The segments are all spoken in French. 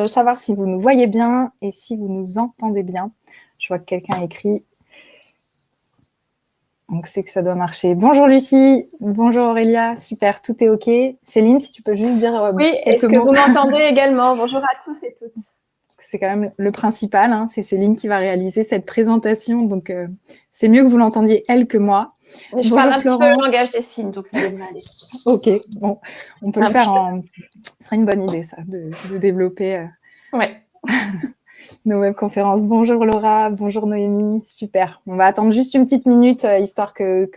savoir si vous nous voyez bien et si vous nous entendez bien. Je vois que quelqu'un écrit. Donc, c'est que ça doit marcher. Bonjour Lucie, bonjour Aurélia, super, tout est OK. Céline, si tu peux juste dire Oui, quelques est-ce que mots. vous m'entendez également? Bonjour à tous et toutes. C'est quand même le principal, hein. C'est Céline qui va réaliser cette présentation, donc c'est mieux que vous l'entendiez elle que moi. Mais je parle Bonjour un petit peu le Florence. langage des signes, donc ça devrait aller. OK, bon, on peut le Un faire petit peu. Ce serait une bonne idée, ça, de développer Ouais. nos webconférences. Bonjour Laura, bonjour Noémie, super. On va attendre juste une petite minute, histoire que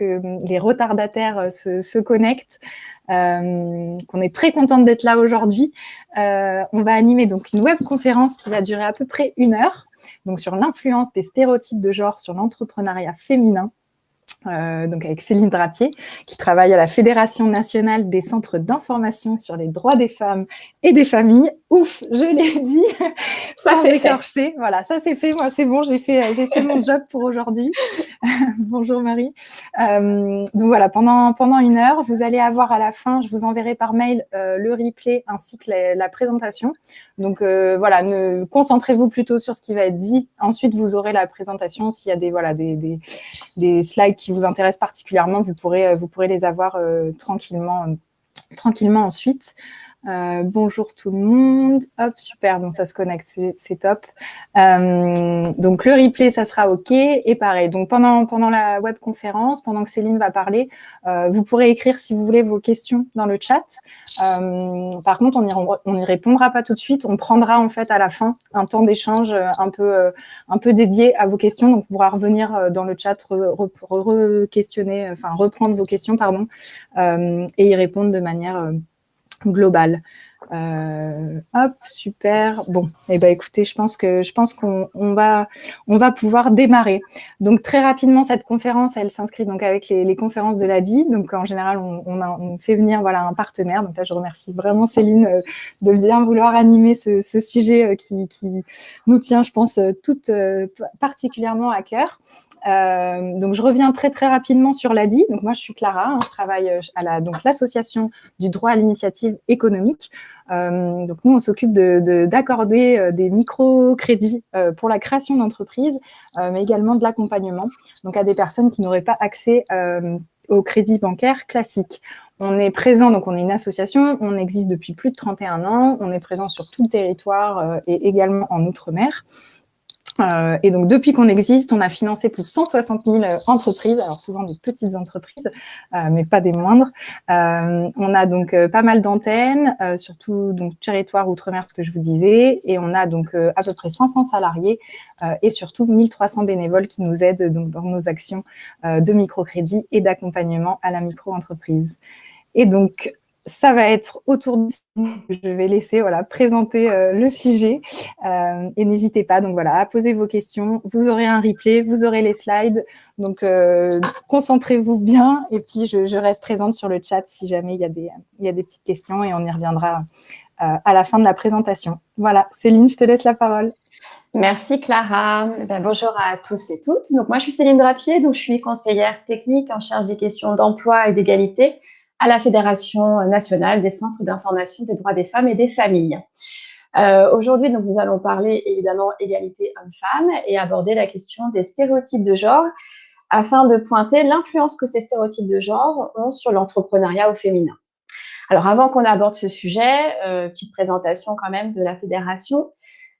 les retardataires se connectent. Qu'on est très contente d'être là aujourd'hui. On va animer donc une webconférence qui va durer à peu près 1 heure, donc sur l'influence des stéréotypes de genre sur l'entrepreneuriat féminin. Donc avec Céline Drapier, qui travaille à la Fédération nationale des centres d'information sur les droits des femmes et des familles. Ouf, je l'ai dit, sans écorcher. Voilà, ça c'est fait. Moi, c'est bon, j'ai fait mon job pour aujourd'hui. Bonjour Marie. Donc voilà, pendant 1 heure, vous allez avoir à la fin, je vous enverrai par mail le replay ainsi que la présentation. Donc voilà, concentrez-vous plutôt sur ce qui va être dit. Ensuite, vous aurez la présentation. S'il y a des slides qui vous intéressent particulièrement, vous pourrez les avoir tranquillement ensuite. Bonjour tout le monde. Hop, super, donc ça se connecte, c'est top. Donc le replay, ça sera OK. Et pareil, donc pendant la webconférence, pendant que Céline va parler, vous pourrez écrire si vous voulez vos questions dans le chat. Par contre, on n'y répondra pas tout de suite. On prendra en fait à la fin un temps d'échange un peu dédié à vos questions. Donc on pourra revenir dans le chat, questionner, enfin reprendre vos questions, pardon, et y répondre de manière globale. Hop, super. Bon, eh ben écoutez, je pense qu'on va pouvoir démarrer. Donc très rapidement, cette conférence, elle s'inscrit donc avec les conférences de l'ADI. Donc en général, on fait venir un partenaire. Donc là, je remercie vraiment Céline de bien vouloir animer ce sujet qui nous tient, je pense, toutes particulièrement à cœur. Donc je reviens très très rapidement sur l'ADI. Donc moi je suis Clara, hein, je travaille à l'association du droit à l'initiative économique. Donc nous on s'occupe d'accorder des microcrédits pour la création d'entreprises, mais également de l'accompagnement, donc à des personnes qui n'auraient pas accès au crédit bancaire classique. On est présent, donc on est une association, on existe depuis plus de 31 ans, on est présent sur tout le territoire et également en Outre-mer. Et donc, depuis qu'on existe, on a financé plus de 160 000 entreprises, alors souvent des petites entreprises, mais pas des moindres. On a donc pas mal d'antennes, surtout donc territoire outre-mer, ce que je vous disais, et on a donc à peu près 500 salariés et surtout 1300 bénévoles qui nous aident donc dans nos actions de microcrédit et d'accompagnement à la micro-entreprise. Et donc, ça va être autour de je vais laisser présenter le sujet et n'hésitez pas donc à poser vos questions. Vous aurez un replay, vous aurez les slides, donc concentrez-vous bien et puis je reste présente sur le chat si jamais il y a des petites questions et on y reviendra à la fin de la présentation. Voilà, Céline, je te laisse la parole. Merci Clara. Bonjour à tous et toutes. Donc moi je suis Céline Drapier, donc je suis conseillère technique en charge des questions d'emploi et d'égalité à la Fédération nationale des centres d'information des droits des femmes et des familles. Aujourd'hui, donc, nous allons parler évidemment égalité homme-femme et aborder la question des stéréotypes de genre afin de pointer l'influence que ces stéréotypes de genre ont sur l'entrepreneuriat au féminin. Alors avant qu'on aborde ce sujet, petite présentation quand même de la fédération.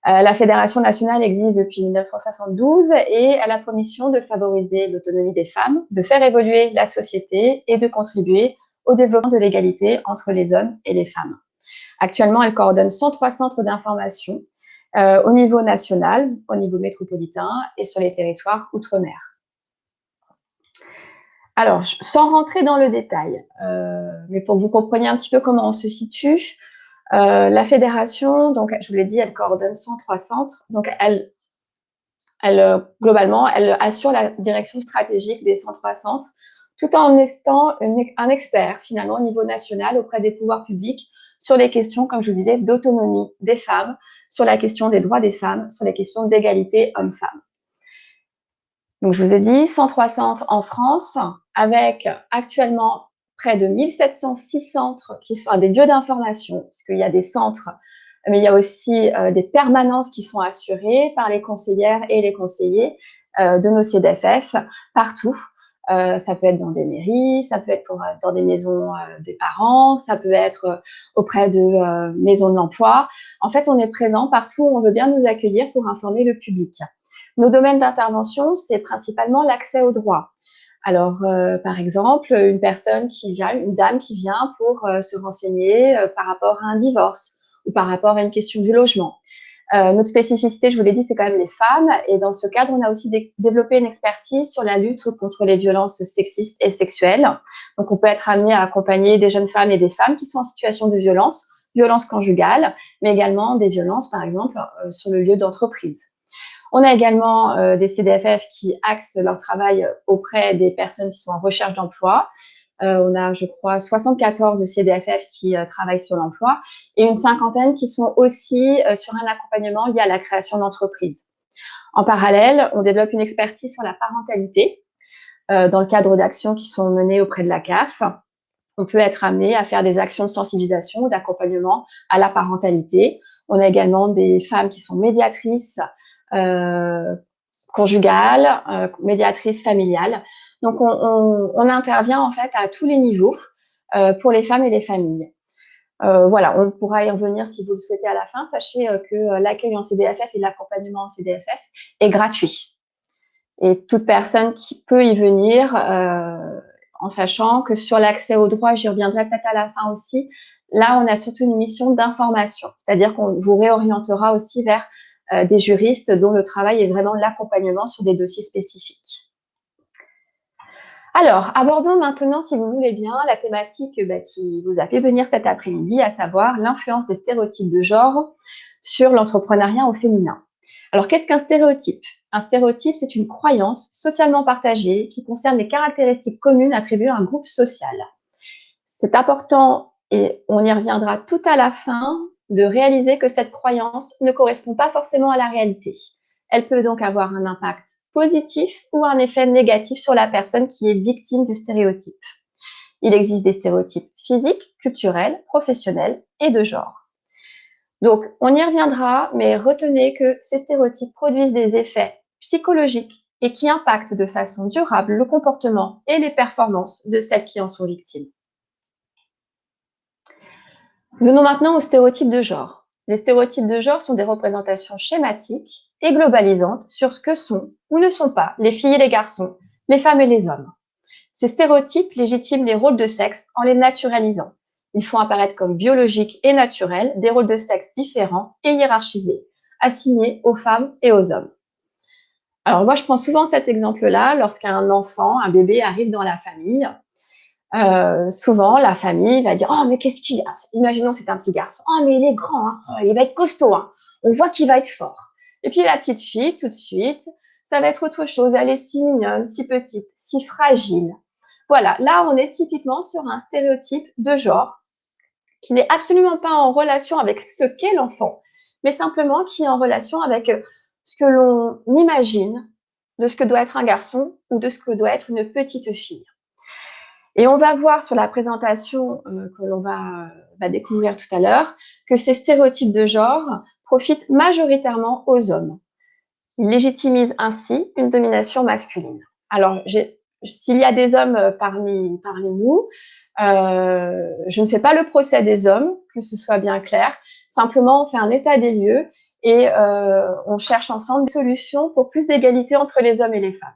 La Fédération nationale existe depuis 1972 et elle a pour mission de favoriser l'autonomie des femmes, de faire évoluer la société et de contribuer au développement de l'égalité entre les hommes et les femmes. Actuellement, elle coordonne 103 centres d'information au niveau national, au niveau métropolitain et sur les territoires outre-mer. Alors, sans rentrer dans le détail, mais pour que vous compreniez un petit peu comment on se situe, la fédération, donc je vous l'ai dit, elle coordonne 103 centres. Donc, globalement, elle assure la direction stratégique des 103 centres, tout en étant un expert finalement au niveau national auprès des pouvoirs publics sur les questions, comme je vous disais, d'autonomie des femmes, sur la question des droits des femmes, sur les questions d'égalité hommes-femmes. Donc, je vous ai dit 103 centres en France, avec actuellement près de 1706 centres qui sont des lieux d'information, puisqu'il y a des centres mais il y a aussi des permanences qui sont assurées par les conseillères et les conseillers de nos CDFF partout. Ça peut être dans des mairies, ça peut être dans des maisons des parents, ça peut être auprès de maisons de l'emploi. En fait, on est présent partout où on veut bien nous accueillir pour informer le public. Nos domaines d'intervention, c'est principalement l'accès au droit. Alors, par exemple, une dame qui vient pour se renseigner par rapport à un divorce ou par rapport à une question du logement. Notre spécificité, je vous l'ai dit, c'est quand même les femmes. Et dans ce cadre, on a aussi développé une expertise sur la lutte contre les violences sexistes et sexuelles. Donc, on peut être amené à accompagner des jeunes femmes et des femmes qui sont en situation de violence conjugale, mais également des violences, par exemple, sur le lieu d'entreprise. On a également des CDFF qui axent leur travail auprès des personnes qui sont en recherche d'emploi. On a, je crois, 74 CDFF qui travaillent sur l'emploi et une cinquantaine qui sont aussi sur un accompagnement lié à la création d'entreprises. En parallèle, on développe une expertise sur la parentalité dans le cadre d'actions qui sont menées auprès de la CAF. On peut être amené à faire des actions de sensibilisation ou d'accompagnement à la parentalité. On a également des femmes qui sont médiatrices conjugales, médiatrices familiales. Donc, on intervient en fait à tous les niveaux pour les femmes et les familles. Voilà, on pourra y revenir si vous le souhaitez à la fin. Sachez que l'accueil en CDFF et l'accompagnement en CDFF est gratuit. Et toute personne qui peut y venir, en sachant que sur l'accès au droit, j'y reviendrai peut-être à la fin aussi, là, on a surtout une mission d'information. C'est-à-dire qu'on vous réorientera aussi vers des juristes dont le travail est vraiment l'accompagnement sur des dossiers spécifiques. Alors, abordons maintenant, si vous voulez bien, la thématique qui vous a fait venir cet après-midi, à savoir l'influence des stéréotypes de genre sur l'entrepreneuriat au féminin. Alors, qu'est-ce qu'un stéréotype? Un stéréotype, c'est une croyance socialement partagée qui concerne les caractéristiques communes attribuées à un groupe social. C'est important, et on y reviendra tout à la fin, de réaliser que cette croyance ne correspond pas forcément à la réalité. Elle peut donc avoir un impact positif ou un effet négatif sur la personne qui est victime du stéréotype. Il existe des stéréotypes physiques, culturels, professionnels et de genre. Donc, on y reviendra, mais retenez que ces stéréotypes produisent des effets psychologiques et qui impactent de façon durable le comportement et les performances de celles qui en sont victimes. Venons maintenant aux stéréotypes de genre. Les stéréotypes de genre sont des représentations schématiques et globalisantes sur ce que sont ou ne sont pas les filles et les garçons, les femmes et les hommes. Ces stéréotypes légitiment les rôles de sexe en les naturalisant. Ils font apparaître comme biologiques et naturels des rôles de sexe différents et hiérarchisés, assignés aux femmes et aux hommes. Alors moi, je prends souvent cet exemple-là lorsqu'un enfant, un bébé arrive dans la famille. Souvent, la famille va dire « Oh, mais qu'est-ce qu'il a ?» Imaginons c'est un petit garçon. « Oh, mais il est grand, hein. Il va être costaud. Hein. On voit qu'il va être fort. » Et puis la petite fille, tout de suite, ça va être autre chose. Elle est si mignonne, si petite, si fragile. Voilà, là, on est typiquement sur un stéréotype de genre qui n'est absolument pas en relation avec ce qu'est l'enfant, mais simplement qui est en relation avec ce que l'on imagine de ce que doit être un garçon ou de ce que doit être une petite fille. Et on va voir sur la présentation que l'on va découvrir tout à l'heure que ces stéréotypes de genre profitent majoritairement aux hommes. Ils légitimisent ainsi une domination masculine. Alors, s'il y a des hommes parmi nous, je ne fais pas le procès des hommes, que ce soit bien clair. Simplement, on fait un état des lieux et on cherche ensemble des solutions pour plus d'égalité entre les hommes et les femmes.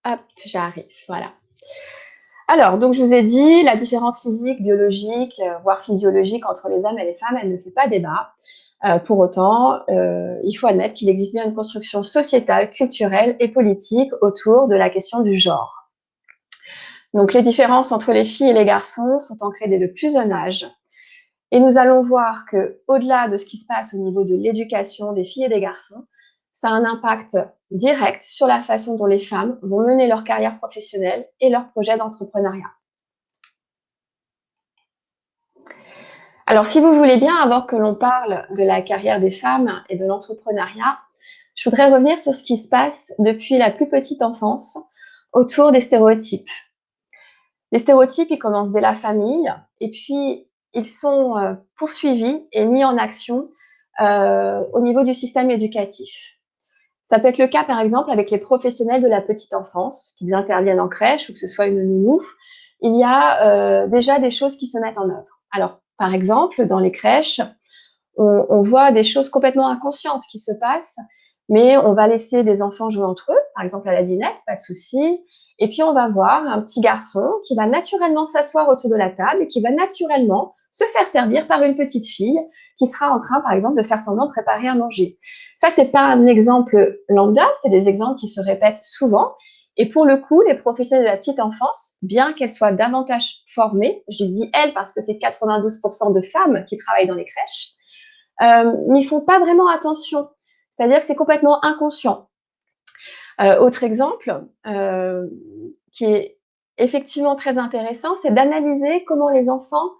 Hop, j'arrive, voilà. Alors, donc je vous ai dit, la différence physique, biologique, voire physiologique entre les hommes et les femmes, elle ne fait pas débat. Pour autant, il faut admettre qu'il existe bien une construction sociétale, culturelle et politique autour de la question du genre. Donc, les différences entre les filles et les garçons sont ancrées dès le plus jeune âge. Et nous allons voir que, au-delà de ce qui se passe au niveau de l'éducation des filles et des garçons, ça a un impact direct sur la façon dont les femmes vont mener leur carrière professionnelle et leurs projets d'entrepreneuriat. Alors, si vous voulez bien, avant que l'on parle de la carrière des femmes et de l'entrepreneuriat, je voudrais revenir sur ce qui se passe depuis la plus petite enfance autour des stéréotypes. Les stéréotypes, ils commencent dès la famille et puis ils sont poursuivis et mis en action au niveau du système éducatif. Ça peut être le cas, par exemple, avec les professionnels de la petite enfance, qu'ils interviennent en crèche ou que ce soit une nounou. Il y a déjà des choses qui se mettent en œuvre. Alors, par exemple, dans les crèches, on voit des choses complètement inconscientes qui se passent, mais on va laisser des enfants jouer entre eux, par exemple à la dinette, pas de souci. Et puis, on va voir un petit garçon qui va naturellement s'asseoir autour de la table et qui va naturellement se faire servir par une petite fille qui sera en train, par exemple, de faire semblant de préparer à manger. Ça, c'est pas un exemple lambda, c'est des exemples qui se répètent souvent. Et pour le coup, les professionnels de la petite enfance, bien qu'elles soient davantage formées, je dis elles parce que c'est 92% de femmes qui travaillent dans les crèches, n'y font pas vraiment attention. C'est-à-dire que c'est complètement inconscient. Autre exemple qui est effectivement très intéressant, c'est d'analyser comment les enfants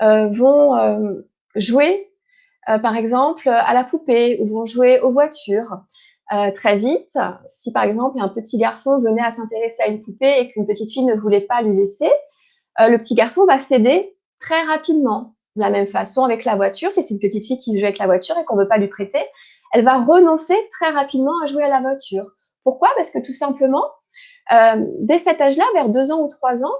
vont jouer, par exemple, à la poupée ou vont jouer aux voitures. Très vite, si par exemple un petit garçon venait à s'intéresser à une poupée et qu'une petite fille ne voulait pas lui laisser, le petit garçon va céder très rapidement. De la même façon avec la voiture, si c'est une petite fille qui joue avec la voiture et qu'on ne veut pas lui prêter, elle va renoncer très rapidement à jouer à la voiture. Pourquoi? Parce que tout simplement, dès cet âge-là, vers 2 ans ou 3 ans,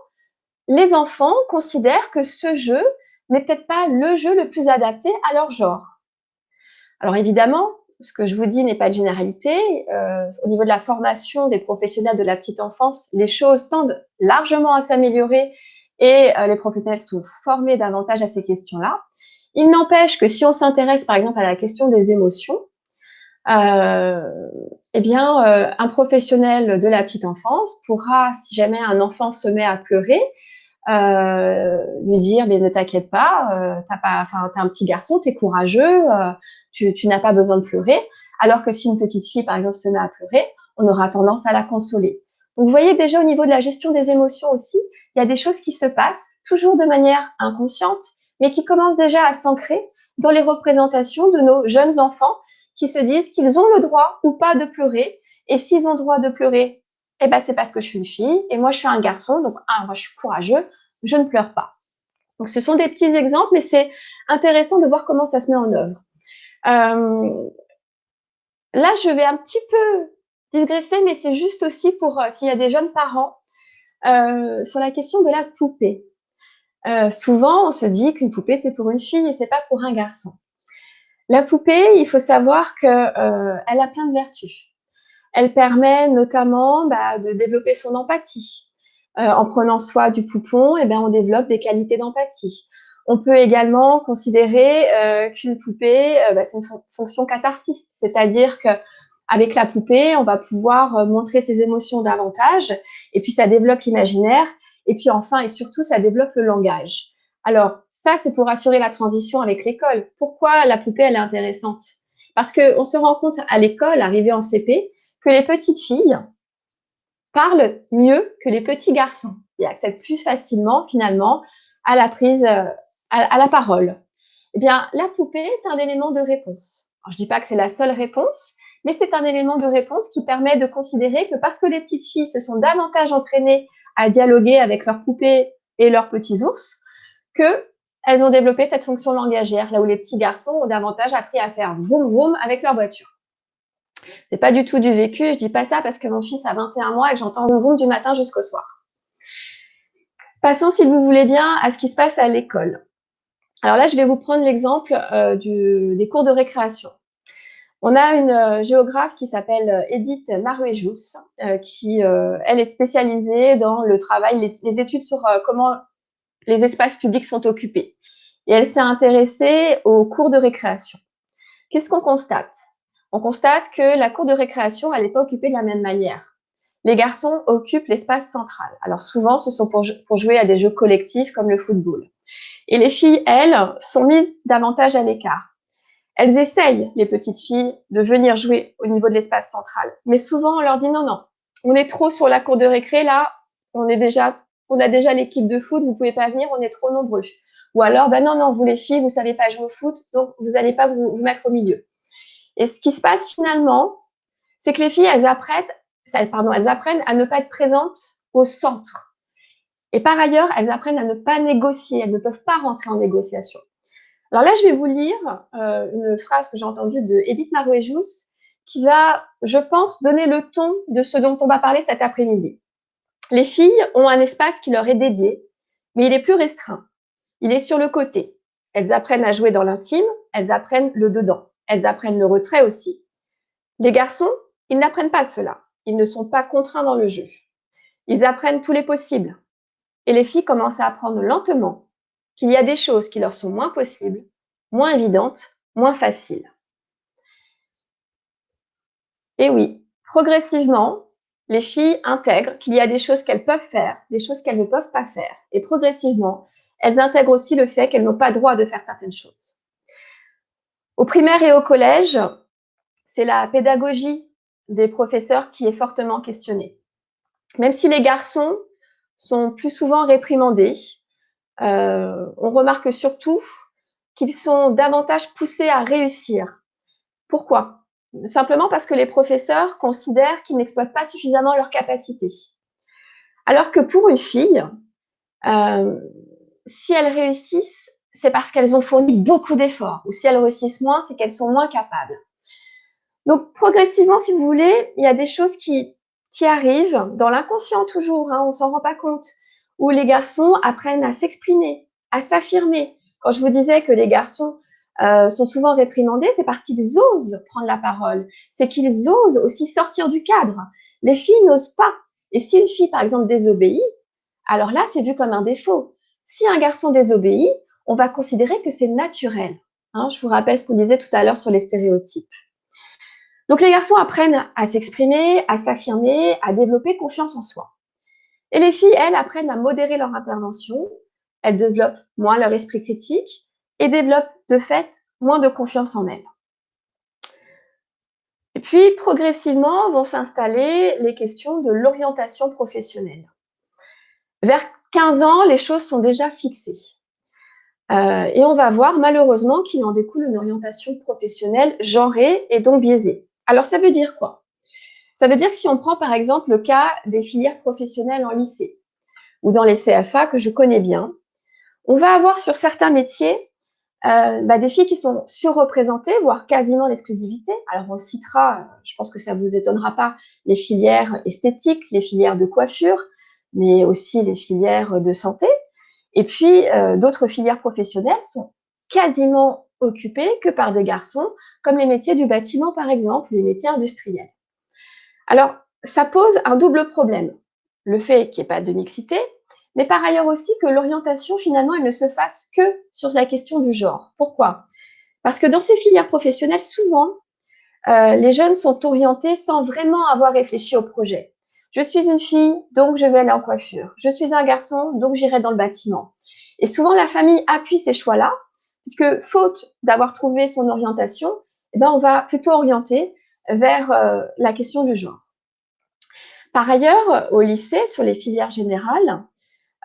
les enfants considèrent que ce jeu n'est peut-être pas le jeu le plus adapté à leur genre. Alors évidemment, ce que je vous dis n'est pas de généralité. Au niveau de la formation des professionnels de la petite enfance, les choses tendent largement à s'améliorer et les professionnels sont formés davantage à ces questions-là. Il n'empêche que si on s'intéresse par exemple à la question des émotions, un professionnel de la petite enfance pourra, si jamais un enfant se met à pleurer, lui dire mais ne t'inquiète pas, t'es un petit garçon, t'es courageux, tu n'as pas besoin de pleurer. Alors que si une petite fille par exemple se met à pleurer, on aura tendance à la consoler. Donc vous voyez déjà au niveau de la gestion des émotions aussi, il y a des choses qui se passent toujours de manière inconsciente, mais qui commencent déjà à s'ancrer dans les représentations de nos jeunes enfants qui se disent qu'ils ont le droit ou pas de pleurer. Et s'ils ont le droit de pleurer, eh ben, c'est parce que je suis une fille et moi je suis un garçon, donc moi je suis courageux, je ne pleure pas. Donc ce sont des petits exemples, mais c'est intéressant de voir comment ça se met en œuvre. Là, je vais un petit peu digresser, mais c'est juste aussi pour s'il y a des jeunes parents sur la question de la poupée. Souvent, on se dit qu'une poupée c'est pour une fille et c'est pas pour un garçon. La poupée, il faut savoir que elle a plein de vertus. Elle permet notamment de développer son empathie. En prenant soin du poupon, on développe des qualités d'empathie. On peut également considérer qu'une poupée, c'est une fonction catharsis, c'est-à-dire qu'avec la poupée, on va pouvoir montrer ses émotions davantage, et puis ça développe l'imaginaire, et puis enfin et surtout, ça développe le langage. Alors, ça, c'est pour assurer la transition avec l'école. Pourquoi la poupée, elle est intéressante? Parce qu'on se rend compte à l'école, arrivé en CP, que les petites filles parlent mieux que les petits garçons. Ils accèdent plus facilement, finalement, à la prise, à la parole. Eh bien, la poupée est un élément de réponse. Alors, je ne dis pas que c'est la seule réponse, mais c'est un élément de réponse qui permet de considérer que parce que les petites filles se sont davantage entraînées à dialoguer avec leurs poupées et leurs petits ours, qu'elles ont développé cette fonction langagière, là où les petits garçons ont davantage appris à faire vroom vroom avec leur voiture. C'est pas du tout du vécu, je dis pas ça parce que mon fils a 21 mois et que j'entends vroom vroom du matin jusqu'au soir. Passons, si vous voulez bien, à ce qui se passe à l'école. Alors là, je vais vous prendre l'exemple des cours de récréation. On a une géographe qui s'appelle Edith Maruejus, qui, elle, est spécialisée dans le travail, les études sur comment les espaces publics sont occupés. Et elle s'est intéressée aux cours de récréation. Qu'est-ce qu'on constate? On constate que la cour de récréation, elle n'est pas occupée de la même manière. Les garçons occupent l'espace central. Alors souvent, ce sont pour jouer à des jeux collectifs comme le football. Et les filles, elles, sont mises davantage à l'écart. Elles essayent, les petites filles, de venir jouer au niveau de l'espace central. Mais souvent, on leur dit non, on est trop sur la cour de récré, là, on a déjà l'équipe de foot, vous pouvez pas venir, on est trop nombreux. Ou alors, non, vous les filles, vous savez pas jouer au foot, donc vous n'allez pas vous mettre au milieu. Et ce qui se passe finalement, c'est que les filles, elles apprennent à ne pas être présentes au centre. Et par ailleurs, elles apprennent à ne pas négocier, elles ne peuvent pas rentrer en négociation. Alors là, je vais vous lire une phrase que j'ai entendue de Edith Marouejous qui va, je pense, donner le ton de ce dont on va parler cet après-midi. Les filles ont un espace qui leur est dédié, mais il est plus restreint. Il est sur le côté. Elles apprennent à jouer dans l'intime, elles apprennent le dedans, elles apprennent le retrait aussi. Les garçons, ils n'apprennent pas cela. Ils ne sont pas contraints dans le jeu. Ils apprennent tous les possibles. Et les filles commencent à apprendre lentement qu'il y a des choses qui leur sont moins possibles, moins évidentes, moins faciles. Et oui, progressivement, les filles intègrent qu'il y a des choses qu'elles peuvent faire, des choses qu'elles ne peuvent pas faire. Et progressivement, elles intègrent aussi le fait qu'elles n'ont pas droit de faire certaines choses. Au primaire et au collège, c'est la pédagogie des professeurs qui est fortement questionnée. Même si les garçons sont plus souvent réprimandés, on remarque surtout qu'ils sont davantage poussés à réussir. Pourquoi ? Simplement parce que les professeurs considèrent qu'ils n'exploitent pas suffisamment leurs capacités. Alors que pour une fille, si elles réussissent, c'est parce qu'elles ont fourni beaucoup d'efforts, ou si elles réussissent moins, c'est qu'elles sont moins capables. Donc progressivement, si vous voulez, il y a des choses qui arrivent dans l'inconscient toujours, on s'en rend pas compte, où les garçons apprennent à s'exprimer, à s'affirmer. Quand je vous disais que les garçons sont souvent réprimandés, c'est parce qu'ils osent prendre la parole, c'est qu'ils osent aussi sortir du cadre. Les filles n'osent pas. Et si une fille, par exemple, désobéit, alors là, c'est vu comme un défaut. Si un garçon désobéit, on va considérer que c'est naturel. Je vous rappelle ce qu'on disait tout à l'heure sur les stéréotypes. Donc les garçons apprennent à s'exprimer, à s'affirmer, à développer confiance en soi. Et les filles, elles, apprennent à modérer leur intervention, elles développent moins leur esprit critique et développent de fait moins de confiance en elles. Et puis progressivement vont s'installer les questions de l'orientation professionnelle. Vers 15 ans, les choses sont déjà fixées. Et on va voir malheureusement qu'il en découle une orientation professionnelle genrée et donc biaisée. Alors ça veut dire quoi ? Ça veut dire que si on prend par exemple le cas des filières professionnelles en lycée ou dans les CFA que je connais bien, on va avoir sur certains métiers des filles qui sont surreprésentées, voire quasiment l'exclusivité. Alors on citera, je pense que ça ne vous étonnera pas, les filières esthétiques, les filières de coiffure, mais aussi les filières de santé. Et puis d'autres filières professionnelles sont quasiment occupées que par des garçons, comme les métiers du bâtiment par exemple, les métiers industriels. Alors, ça pose un double problème. Le fait qu'il n'y ait pas de mixité, mais par ailleurs aussi que l'orientation, finalement, elle ne se fasse que sur la question du genre. Pourquoi ? Parce que dans ces filières professionnelles, souvent, les jeunes sont orientés sans vraiment avoir réfléchi au projet. Je suis une fille, donc je vais aller en coiffure. Je suis un garçon, donc j'irai dans le bâtiment. Et souvent, la famille appuie ces choix-là, puisque faute d'avoir trouvé son orientation, on va plutôt orienter vers la question du genre. Par ailleurs, au lycée, sur les filières générales,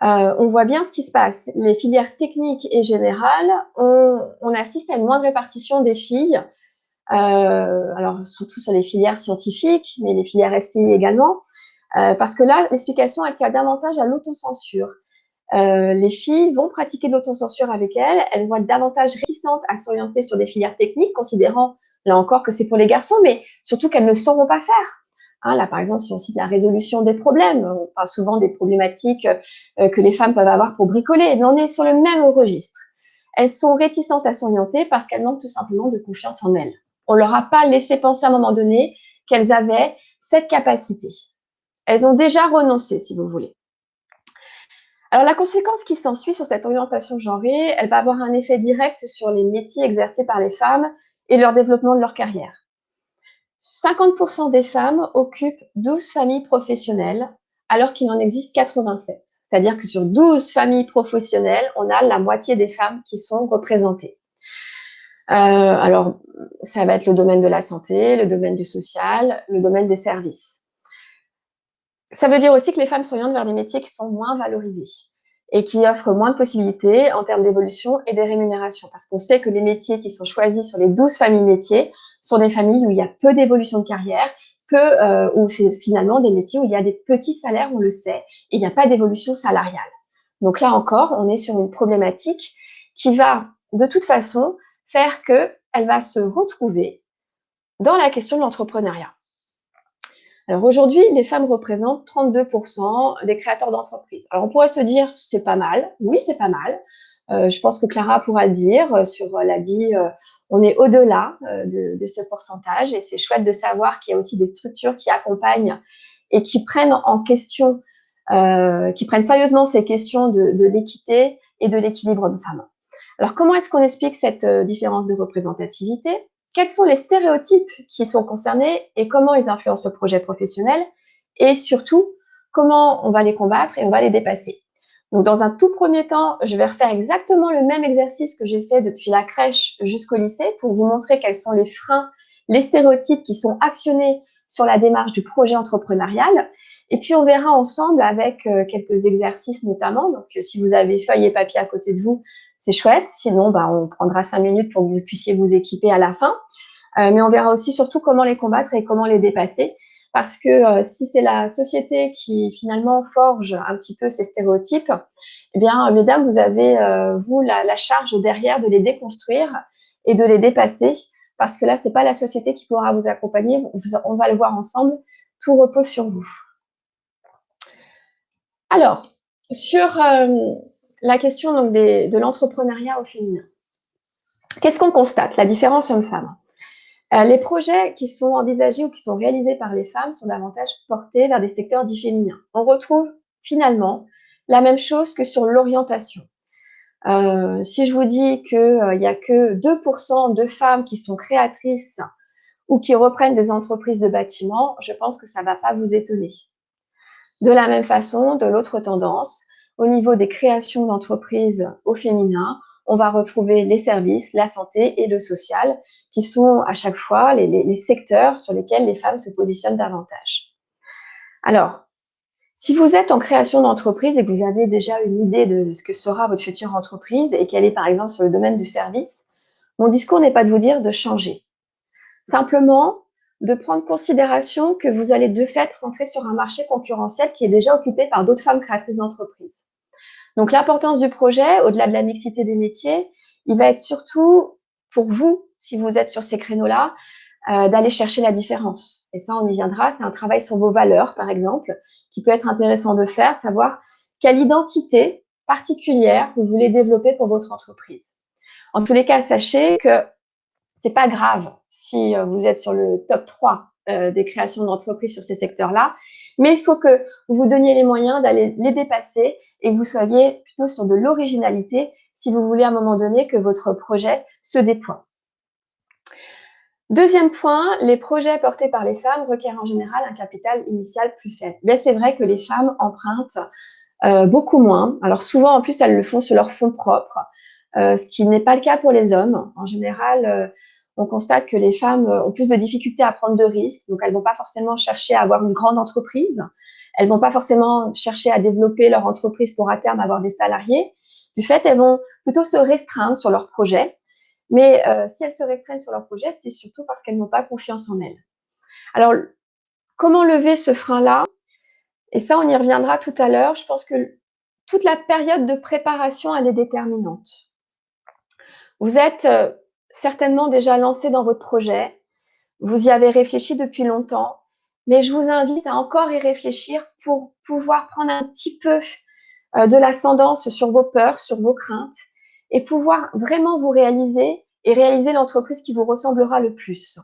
on voit bien ce qui se passe. Les filières techniques et générales, on assiste à une moindre répartition des filles, alors surtout sur les filières scientifiques, mais les filières STI également, parce que là, l'explication, elle tient davantage à l'autocensure. Les filles vont pratiquer de l'autocensure avec elles vont être davantage réticentes à s'orienter sur des filières techniques, considérant, là encore, que c'est pour les garçons, mais surtout qu'elles ne sauront pas faire. Là, par exemple, si on cite la résolution des problèmes, on parle souvent des problématiques que les femmes peuvent avoir pour bricoler, mais on est sur le même registre. Elles sont réticentes à s'orienter parce qu'elles manquent tout simplement de confiance en elles. On leur a pas laissé penser à un moment donné qu'elles avaient cette capacité. Elles ont déjà renoncé, si vous voulez. Alors, la conséquence qui s'ensuit sur cette orientation genrée, elle va avoir un effet direct sur les métiers exercés par les femmes et leur développement de leur carrière. 50% des femmes occupent 12 familles professionnelles, alors qu'il en existe 87. C'est-à-dire que sur 12 familles professionnelles, on a la moitié des femmes qui sont représentées. Alors, ça va être le domaine de la santé, le domaine du social, le domaine des services. Ça veut dire aussi que les femmes s'orientent vers des métiers qui sont moins valorisés et qui offrent moins de possibilités en termes d'évolution et de rémunération. Parce qu'on sait que les métiers qui sont choisis sur les 12 familles métiers sont des familles où il y a peu d'évolution de carrière, ou c'est finalement des métiers où il y a des petits salaires, on le sait, et il n'y a pas d'évolution salariale. Donc là encore, on est sur une problématique qui va, de toute façon, faire qu'elle va se retrouver dans la question de l'entrepreneuriat. Alors aujourd'hui, les femmes représentent 32% des créateurs d'entreprises. Alors on pourrait se dire, c'est pas mal. Oui, c'est pas mal. Je pense que Clara pourra le dire. Elle a dit, on est au-delà de ce pourcentage et c'est chouette de savoir qu'il y a aussi des structures qui accompagnent et qui prennent en question, qui prennent sérieusement ces questions de l'équité et de l'équilibre homme-femme. Alors comment est-ce qu'on explique cette différence de représentativité ? Quels sont les stéréotypes qui sont concernés et comment ils influencent le projet professionnel? Et surtout, comment on va les combattre et on va les dépasser? Donc, dans un tout premier temps, je vais refaire exactement le même exercice que j'ai fait depuis la crèche jusqu'au lycée pour vous montrer quels sont les freins, les stéréotypes qui sont actionnés sur la démarche du projet entrepreneurial. Et puis, on verra ensemble avec quelques exercices notamment. Donc, si vous avez feuille et papier à côté de vous, c'est chouette. Sinon, on prendra 5 minutes pour que vous puissiez vous équiper à la fin. Mais on verra aussi surtout comment les combattre et comment les dépasser. Parce que si c'est la société qui finalement forge un petit peu ces stéréotypes, eh bien, mesdames, vous avez, vous, la charge derrière de les déconstruire et de les dépasser. Parce que là, c'est pas la société qui pourra vous accompagner. On va le voir ensemble. Tout repose sur vous. Alors, sur la question donc, de l'entrepreneuriat au féminin. Qu'est-ce qu'on constate? La différence homme-femme. Les projets qui sont envisagés ou qui sont réalisés par les femmes sont davantage portés vers des secteurs dits féminins. On retrouve finalement la même chose que sur l'orientation. Si je vous dis qu'il n'y a que 2% de femmes qui sont créatrices ou qui reprennent des entreprises de bâtiment, je pense que ça ne va pas vous étonner. De la même façon, de l'autre tendance, au niveau des créations d'entreprises au féminin, on va retrouver les services, la santé et le social, qui sont à chaque fois les secteurs sur lesquels les femmes se positionnent davantage. Alors, si vous êtes en création d'entreprise et que vous avez déjà une idée de ce que sera votre future entreprise et qu'elle est par exemple sur le domaine du service, mon discours n'est pas de vous dire de changer. Simplement, de prendre considération que vous allez de fait rentrer sur un marché concurrentiel qui est déjà occupé par d'autres femmes créatrices d'entreprises. Donc l'importance du projet, au-delà de la mixité des métiers, il va être surtout pour vous, si vous êtes sur ces créneaux-là, d'aller chercher la différence. Et ça, on y viendra, c'est un travail sur vos valeurs, par exemple, qui peut être intéressant de faire, de savoir quelle identité particulière vous voulez développer pour votre entreprise. En tous les cas, sachez que c'est pas grave si vous êtes sur le top 3 des créations d'entreprises sur ces secteurs-là, mais il faut que vous vous donniez les moyens d'aller les dépasser et que vous soyez plutôt sur de l'originalité si vous voulez à un moment donné que votre projet se déploie. Deuxième point, les projets portés par les femmes requièrent en général un capital initial plus faible. Mais c'est vrai que les femmes empruntent beaucoup moins. Alors souvent, en plus, elles le font sur leurs fonds propres, ce qui n'est pas le cas pour les hommes. En général, on constate que les femmes ont plus de difficultés à prendre de risques, donc elles vont pas forcément chercher à avoir une grande entreprise. Elles vont pas forcément chercher à développer leur entreprise pour à terme avoir des salariés. Du fait, elles vont plutôt se restreindre sur leurs projets. Mais si elles se restreignent sur leur projet, c'est surtout parce qu'elles n'ont pas confiance en elles. Alors, comment lever ce frein-là? Et ça, on y reviendra tout à l'heure. Je pense que toute la période de préparation, elle est déterminante. Vous êtes certainement déjà lancé dans votre projet. Vous y avez réfléchi depuis longtemps. Mais je vous invite à encore y réfléchir pour pouvoir prendre un petit peu de l'ascendance sur vos peurs, sur vos craintes et pouvoir vraiment vous réaliser et réaliser l'entreprise qui vous ressemblera le plus.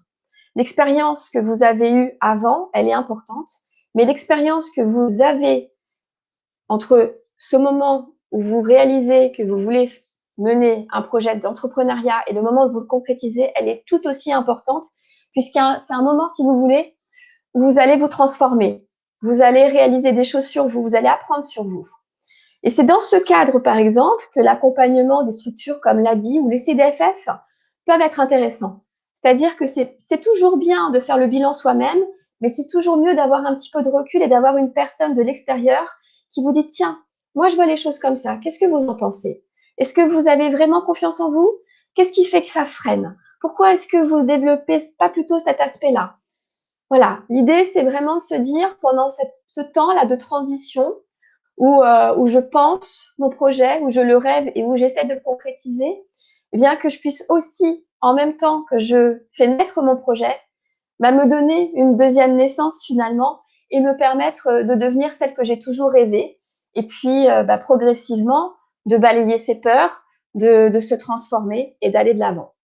L'expérience que vous avez eue avant, elle est importante, mais l'expérience que vous avez entre ce moment où vous réalisez que vous voulez mener un projet d'entrepreneuriat et le moment où vous le concrétisez, elle est tout aussi importante puisque c'est un moment, si vous voulez, où vous allez vous transformer. Vous allez réaliser des choses sur vous, vous allez apprendre sur vous. Et c'est dans ce cadre, par exemple, que l'accompagnement des structures comme l'ADI ou les CDFF peuvent être intéressants. C'est-à-dire que c'est toujours bien de faire le bilan soi-même, mais c'est toujours mieux d'avoir un petit peu de recul et d'avoir une personne de l'extérieur qui vous dit « Tiens, moi je vois les choses comme ça, qu'est-ce que vous en pensez? Est-ce que vous avez vraiment confiance en vous? Qu'est-ce qui fait que ça freine? Pourquoi est-ce que vous ne développez pas plutôt cet aspect-là » Voilà, l'idée, c'est vraiment de se dire pendant ce temps-là de transition où je pense mon projet, où je le rêve et où j'essaie de le concrétiser, eh bien que je puisse aussi, en même temps que je fais naître mon projet, me donner une deuxième naissance finalement et me permettre de devenir celle que j'ai toujours rêvé. Et puis progressivement de balayer ses peurs, de se transformer et d'aller de l'avant.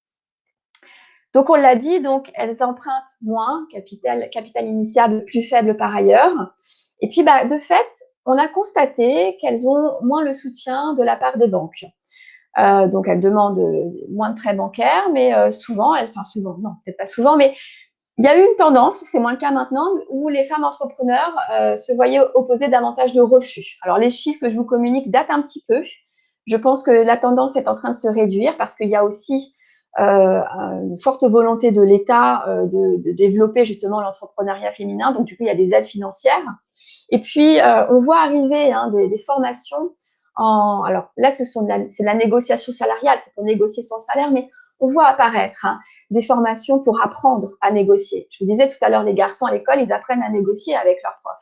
Donc on l'a dit, donc elles empruntent moins, capital initial plus faible par ailleurs. Et puis de fait, on a constaté qu'elles ont moins le soutien de la part des banques. Donc elles demandent moins de prêts bancaires, mais souvent, souvent, non, peut-être pas souvent, mais il y a eu une tendance, c'est moins le cas maintenant, où les femmes entrepreneurs se voyaient opposer davantage de refus. Alors les chiffres que je vous communique datent un petit peu. Je pense que la tendance est en train de se réduire parce qu'il y a aussi une forte volonté de l'État de développer justement l'entrepreneuriat féminin. Donc du coup, il y a des aides financières. Et puis, on voit arriver des formations alors là, c'est la négociation salariale, c'est pour négocier son salaire, mais on voit apparaître des formations pour apprendre à négocier. Je vous disais tout à l'heure, les garçons à l'école, ils apprennent à négocier avec leur prof.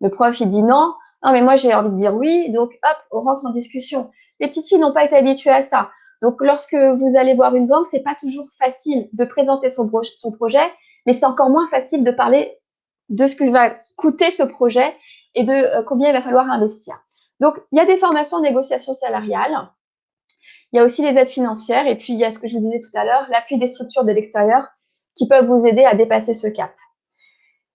Le prof, il dit non, non, mais moi, j'ai envie de dire oui, donc hop, on rentre en discussion. Les petites filles n'ont pas été habituées à ça. Donc, lorsque vous allez voir une banque, c'est pas toujours facile de présenter son projet, mais c'est encore moins facile de parler de ce que va coûter ce projet et de combien il va falloir investir. Donc, il y a des formations de négociation salariale. Il y a aussi les aides financières et puis il y a ce que je vous disais tout à l'heure, l'appui des structures de l'extérieur qui peuvent vous aider à dépasser ce cap.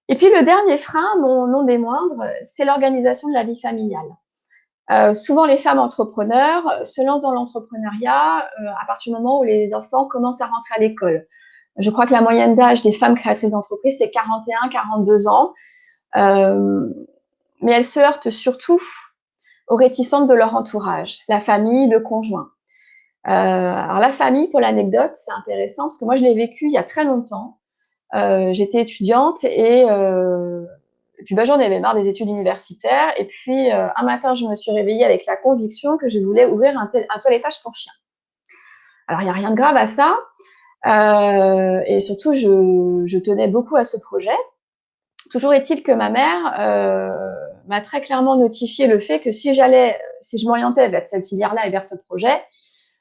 Et puis le dernier frein, non des moindres, c'est l'organisation de la vie familiale. Souvent, les femmes entrepreneurs se lancent dans l'entrepreneuriat à partir du moment où les enfants commencent à rentrer à l'école. Je crois que la moyenne d'âge des femmes créatrices d'entreprises, c'est 41, 42 ans. Mais elles se heurtent surtout aux réticences de leur entourage, la famille, le conjoint. Alors la famille, pour l'anecdote, c'est intéressant parce que moi, je l'ai vécu il y a très longtemps. J'étais étudiante et puis j'en avais marre des études universitaires. Et puis un matin, je me suis réveillée avec la conviction que je voulais ouvrir un toilettage pour chiens. Alors il n'y a rien de grave à ça. Et surtout, je tenais beaucoup à ce projet. Toujours est-il que ma mère m'a très clairement notifié le fait que si je m'orientais vers cette filière-là et vers ce projet,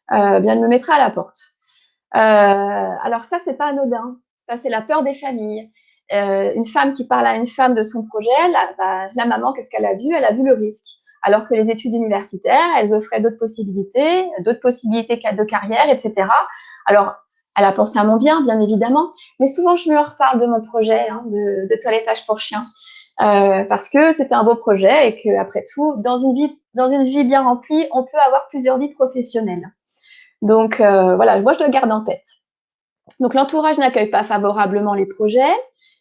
bien elle me mettrait à la porte. Alors ça, c'est pas anodin. Ça, c'est la peur des familles. Une femme qui parle à une femme de son projet, la maman, qu'est-ce qu'elle a vu? Elle a vu le risque. Alors que les études universitaires, elles offraient d'autres possibilités de carrière, etc. Alors, elle a pensé à mon bien évidemment, mais souvent, je me reparle de mon projet de toilettage pour chiens. Parce que c'était un beau projet et que, après tout, dans une vie bien remplie, on peut avoir plusieurs vies professionnelles. Donc voilà, moi je le garde en tête. Donc l'entourage n'accueille pas favorablement les projets,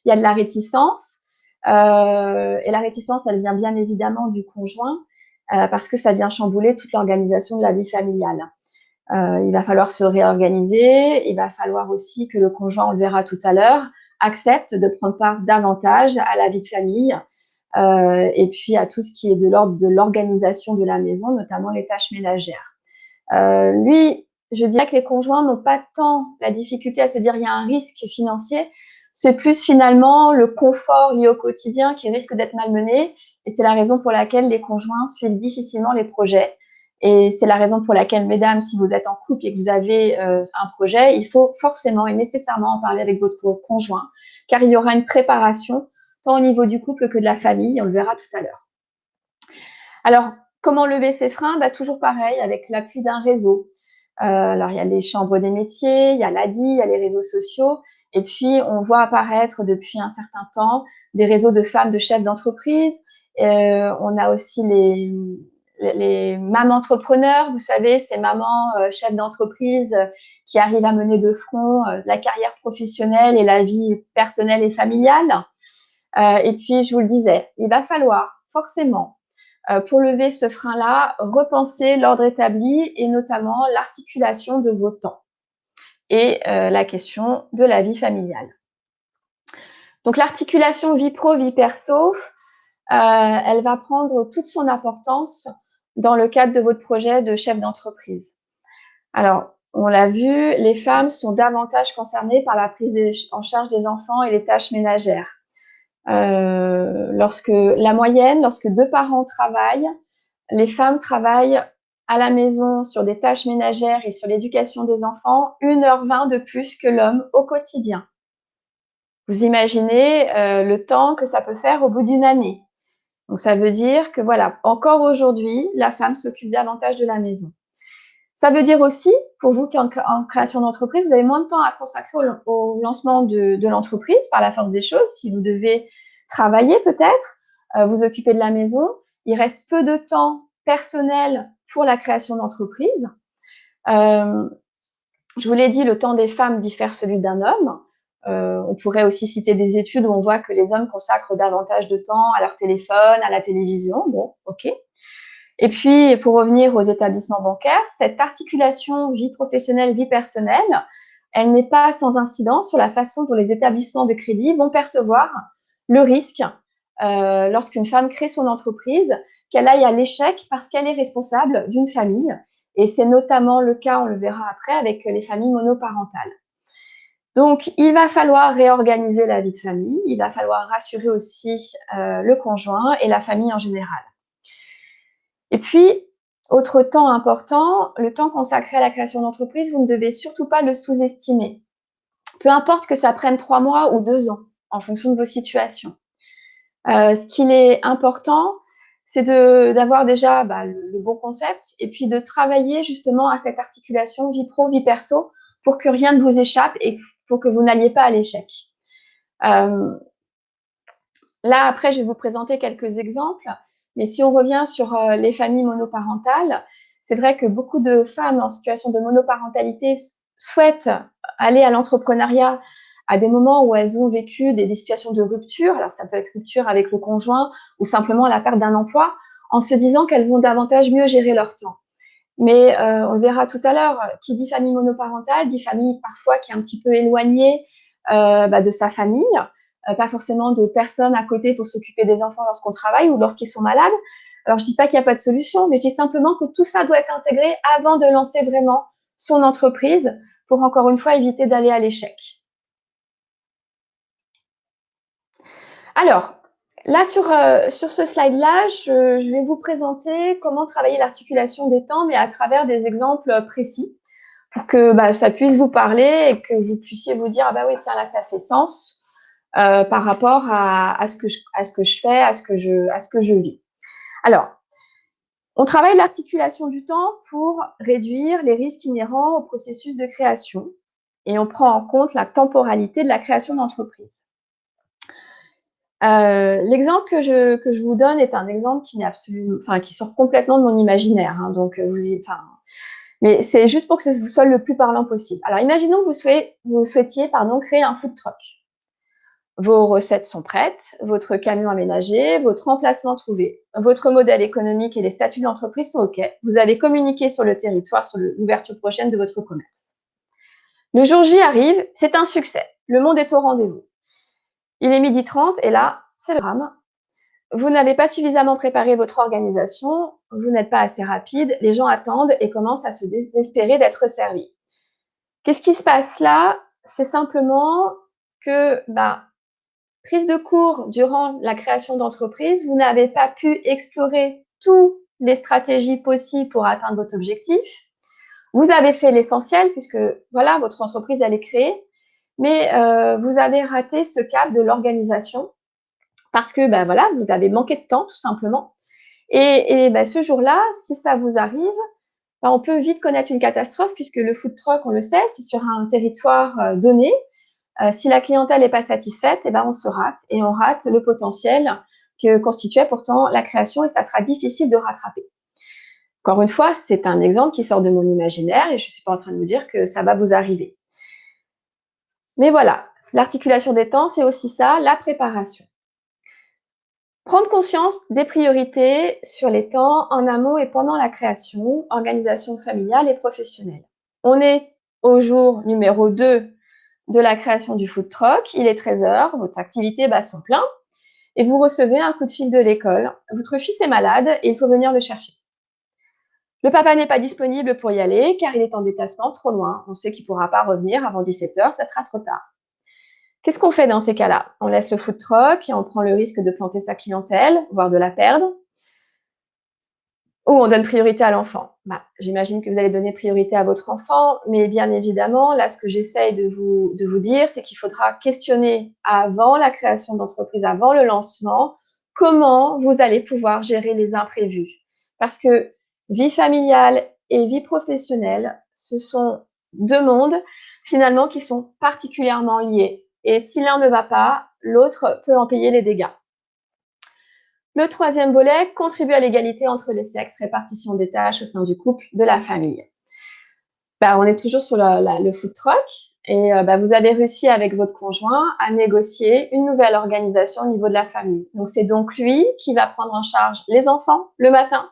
il y a de la réticence, et la réticence, elle vient bien évidemment du conjoint, parce que ça vient chambouler toute l'organisation de la vie familiale. Il va falloir se réorganiser, il va falloir aussi que le conjoint, on le verra tout à l'heure, accepte de prendre part davantage à la vie de famille, et puis à tout ce qui est de l'ordre de l'organisation de la maison, notamment les tâches ménagères. Lui, je dirais que les conjoints n'ont pas tant la difficulté à se dire il y a un risque financier, c'est plus finalement le confort lié au quotidien qui risque d'être malmené, et c'est la raison pour laquelle les conjoints suivent difficilement les projets. Et c'est la raison pour laquelle, mesdames, si vous êtes en couple et que vous avez un projet, il faut forcément et nécessairement en parler avec votre conjoint, car il y aura une préparation tant au niveau du couple que de la famille, on le verra tout à l'heure. Alors, comment lever ces freins? Toujours pareil, avec l'appui d'un réseau. Alors, il y a les chambres des métiers, il y a l'ADI, il y a les réseaux sociaux. Et puis, on voit apparaître depuis un certain temps des réseaux de femmes, de chefs d'entreprise. On a aussi les mamans entrepreneurs, vous savez, ces mamans chefs d'entreprise qui arrivent à mener de front la carrière professionnelle et la vie personnelle et familiale. Et puis, je vous le disais, il va falloir forcément pour lever ce frein-là, repenser l'ordre établi et notamment l'articulation de vos temps et la question de la vie familiale. Donc l'articulation vie pro, vie perso, elle va prendre toute son importance dans le cadre de votre projet de chef d'entreprise. Alors, On l'a vu, les femmes sont davantage concernées par la prise en charge des enfants et les tâches ménagères. Lorsque 2 parents travaillent, les femmes travaillent à la maison sur des tâches ménagères et sur l'éducation des enfants 1h20 de plus que l'homme au quotidien. Vous imaginez le temps que ça peut faire au bout d'une année. Donc ça veut dire que voilà, encore aujourd'hui, la femme s'occupe davantage de la maison. Ça veut dire aussi, pour vous qui êtes en création d'entreprise, vous avez moins de temps à consacrer au lancement de l'entreprise par la force des choses. Si vous devez travailler peut-être, vous occuper de la maison, il reste peu de temps personnel pour la création d'entreprise. Je vous l'ai dit, le temps des femmes diffère celui d'un homme. On pourrait aussi citer des études où on voit que les hommes consacrent davantage de temps à leur téléphone, à la télévision. Bon, ok. Et puis, pour revenir aux établissements bancaires, cette articulation vie professionnelle, vie personnelle, elle n'est pas sans incidence sur la façon dont les établissements de crédit vont percevoir le risque lorsqu'une femme crée son entreprise, qu'elle aille à l'échec parce qu'elle est responsable d'une famille. Et c'est notamment le cas, on le verra après, avec les familles monoparentales. Donc, il va falloir réorganiser la vie de famille, il va falloir rassurer aussi le conjoint et la famille en général. Et puis, autre temps important, le temps consacré à la création d'entreprise, vous ne devez surtout pas le sous-estimer. Peu importe que ça prenne 3 mois ou 2 ans, en fonction de vos situations. Ce qu'il est important, c'est d'avoir déjà le bon concept et puis de travailler justement à cette articulation vie pro, vie perso pour que rien ne vous échappe et pour que vous n'alliez pas à l'échec. Là, après, je vais vous présenter quelques exemples. Mais si on revient sur les familles monoparentales, c'est vrai que beaucoup de femmes en situation de monoparentalité souhaitent aller à l'entrepreneuriat à des moments où elles ont vécu des situations de rupture. Alors, ça peut être rupture avec le conjoint ou simplement la perte d'un emploi, en se disant qu'elles vont davantage mieux gérer leur temps. Mais on le verra tout à l'heure, qui dit famille monoparentale, dit famille parfois qui est un petit peu éloignée de sa famille, pas forcément de personnes à côté pour s'occuper des enfants lorsqu'on travaille ou lorsqu'ils sont malades. Alors, je dis pas qu'il n'y a pas de solution, mais je dis simplement que tout ça doit être intégré avant de lancer vraiment son entreprise pour, encore une fois, éviter d'aller à l'échec. Alors, là, sur ce slide-là, je vais vous présenter comment travailler l'articulation des temps, mais à travers des exemples précis, pour que ça puisse vous parler et que vous puissiez vous dire « Ah bah oui, tiens, là, ça fait sens ». Par rapport à ce que je fais, à ce que je vis. Alors, on travaille l'articulation du temps pour réduire les risques inhérents au processus de création et on prend en compte la temporalité de la création d'entreprise. L'exemple que je vous donne est un exemple qui sort complètement de mon imaginaire. Hein, donc, mais c'est juste pour que ce soit le plus parlant possible. Alors, imaginons que vous souhaitiez créer un food truck. Vos recettes sont prêtes, votre camion aménagé, votre emplacement trouvé, votre modèle économique et les statuts de l'entreprise sont OK. Vous avez communiqué sur le territoire sur l'ouverture prochaine de votre commerce. Le jour J arrive, c'est un succès. Le monde est au rendez-vous. Il est 12h30 et là, c'est le drame. Vous n'avez pas suffisamment préparé votre organisation, vous n'êtes pas assez rapide, les gens attendent et commencent à se désespérer d'être servis. Qu'est-ce qui se passe là? C'est simplement que prise de cours durant la création d'entreprise, vous n'avez pas pu explorer toutes les stratégies possibles pour atteindre votre objectif. Vous avez fait l'essentiel puisque voilà, votre entreprise elle est créée, mais vous avez raté ce cap de l'organisation parce que vous avez manqué de temps tout simplement. Et ce jour-là, si ça vous arrive, on peut vite connaître une catastrophe puisque le food truck, on le sait, c'est sur un territoire donné. Si la clientèle n'est pas satisfaite, on se rate et on rate le potentiel que constituait pourtant la création et ça sera difficile de rattraper. Encore une fois, c'est un exemple qui sort de mon imaginaire et je ne suis pas en train de vous dire que ça va vous arriver. Mais voilà, l'articulation des temps, c'est aussi ça, la préparation. Prendre conscience des priorités sur les temps en amont et pendant la création, organisation familiale et professionnelle. On est au jour numéro 2 de la création du food truck, il est 13h, votre activité bat son plein et vous recevez un coup de fil de l'école. Votre fils est malade et il faut venir le chercher. Le papa n'est pas disponible pour y aller car il est en déplacement trop loin. On sait qu'il ne pourra pas revenir avant 17 h, ça sera trop tard. Qu'est-ce qu'on fait dans ces cas-là? On laisse le food truck et on prend le risque de planter sa clientèle, voire de la perdre. Ou on donne priorité à l'enfant. J'imagine que vous allez donner priorité à votre enfant, mais bien évidemment, là, ce que j'essaye de vous dire, c'est qu'il faudra questionner avant la création d'entreprise, avant le lancement, comment vous allez pouvoir gérer les imprévus. Parce que vie familiale et vie professionnelle, ce sont deux mondes finalement qui sont particulièrement liés. Et si l'un ne va pas, l'autre peut en payer les dégâts. Le troisième volet, contribuer à l'égalité entre les sexes, répartition des tâches au sein du couple, de la famille. On est toujours sur le food truck et vous avez réussi avec votre conjoint à négocier une nouvelle organisation au niveau de la famille. Donc, c'est donc lui qui va prendre en charge les enfants le matin,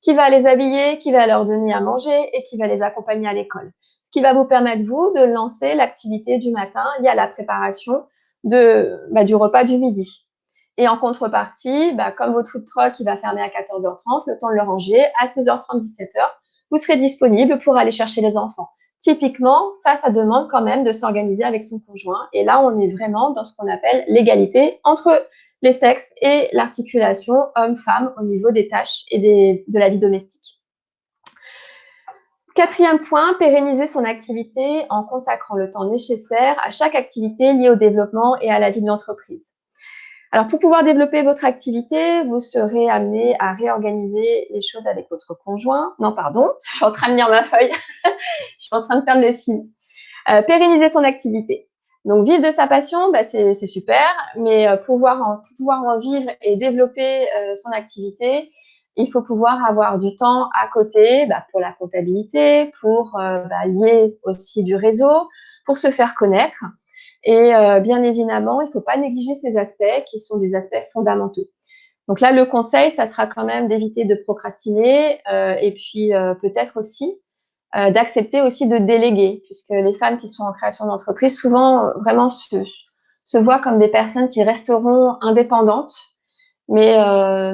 qui va les habiller, qui va leur donner à manger et qui va les accompagner à l'école. Ce qui va vous permettre, vous, de lancer l'activité du matin liée à la préparation du repas du midi. Et en contrepartie, comme votre food truck il va fermer à 14 h 30, le temps de le ranger, à 16 h 30, 17 h, vous serez disponible pour aller chercher les enfants. Typiquement, ça demande quand même de s'organiser avec son conjoint. Et là, on est vraiment dans ce qu'on appelle l'égalité entre les sexes et l'articulation homme-femme au niveau des tâches et de la vie domestique. Quatrième point, pérenniser son activité en consacrant le temps nécessaire à chaque activité liée au développement et à la vie de l'entreprise. Alors, pour pouvoir développer votre activité, vous serez amené à réorganiser les choses avec votre conjoint. Non, pardon, je suis en train de lire ma feuille. Je suis en train de perdre le fil. Pérenniser son activité. Donc, vivre de sa passion, c'est super, mais pouvoir en vivre et développer son activité, il faut pouvoir avoir du temps à côté pour la comptabilité, pour lier aussi du réseau, pour se faire connaître. Et bien évidemment, il ne faut pas négliger ces aspects qui sont des aspects fondamentaux. Donc là, le conseil, ça sera quand même d'éviter de procrastiner et puis peut-être aussi d'accepter aussi de déléguer, puisque les femmes qui sont en création d'entreprise, souvent vraiment se voient comme des personnes qui resteront indépendantes. Mais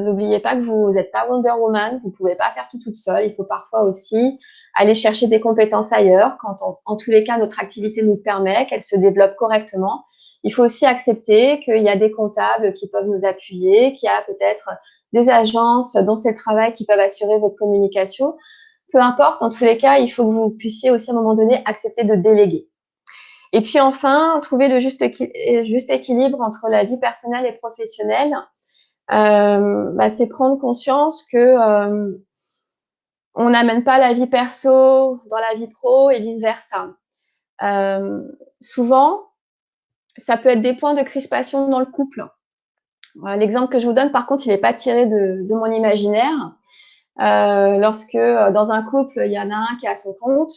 n'oubliez pas que vous n'êtes pas Wonder Woman, vous ne pouvez pas faire tout toute seule. Il faut parfois aussi aller chercher des compétences ailleurs, quand en tous les cas, notre activité nous permet, qu'elle se développe correctement. Il faut aussi accepter qu'il y a des comptables qui peuvent nous appuyer, qu'il y a peut-être des agences dont c'est le travail qui peuvent assurer votre communication. Peu importe, en tous les cas, il faut que vous puissiez aussi à un moment donné accepter de déléguer. Et puis enfin, trouver le juste équilibre entre la vie personnelle et professionnelle. C'est prendre conscience que on n'amène pas la vie perso dans la vie pro et vice-versa. Souvent, ça peut être des points de crispation dans le couple. L'exemple que je vous donne, par contre, il n'est pas tiré de mon imaginaire. Lorsque dans un couple, il y en a un qui est à son compte,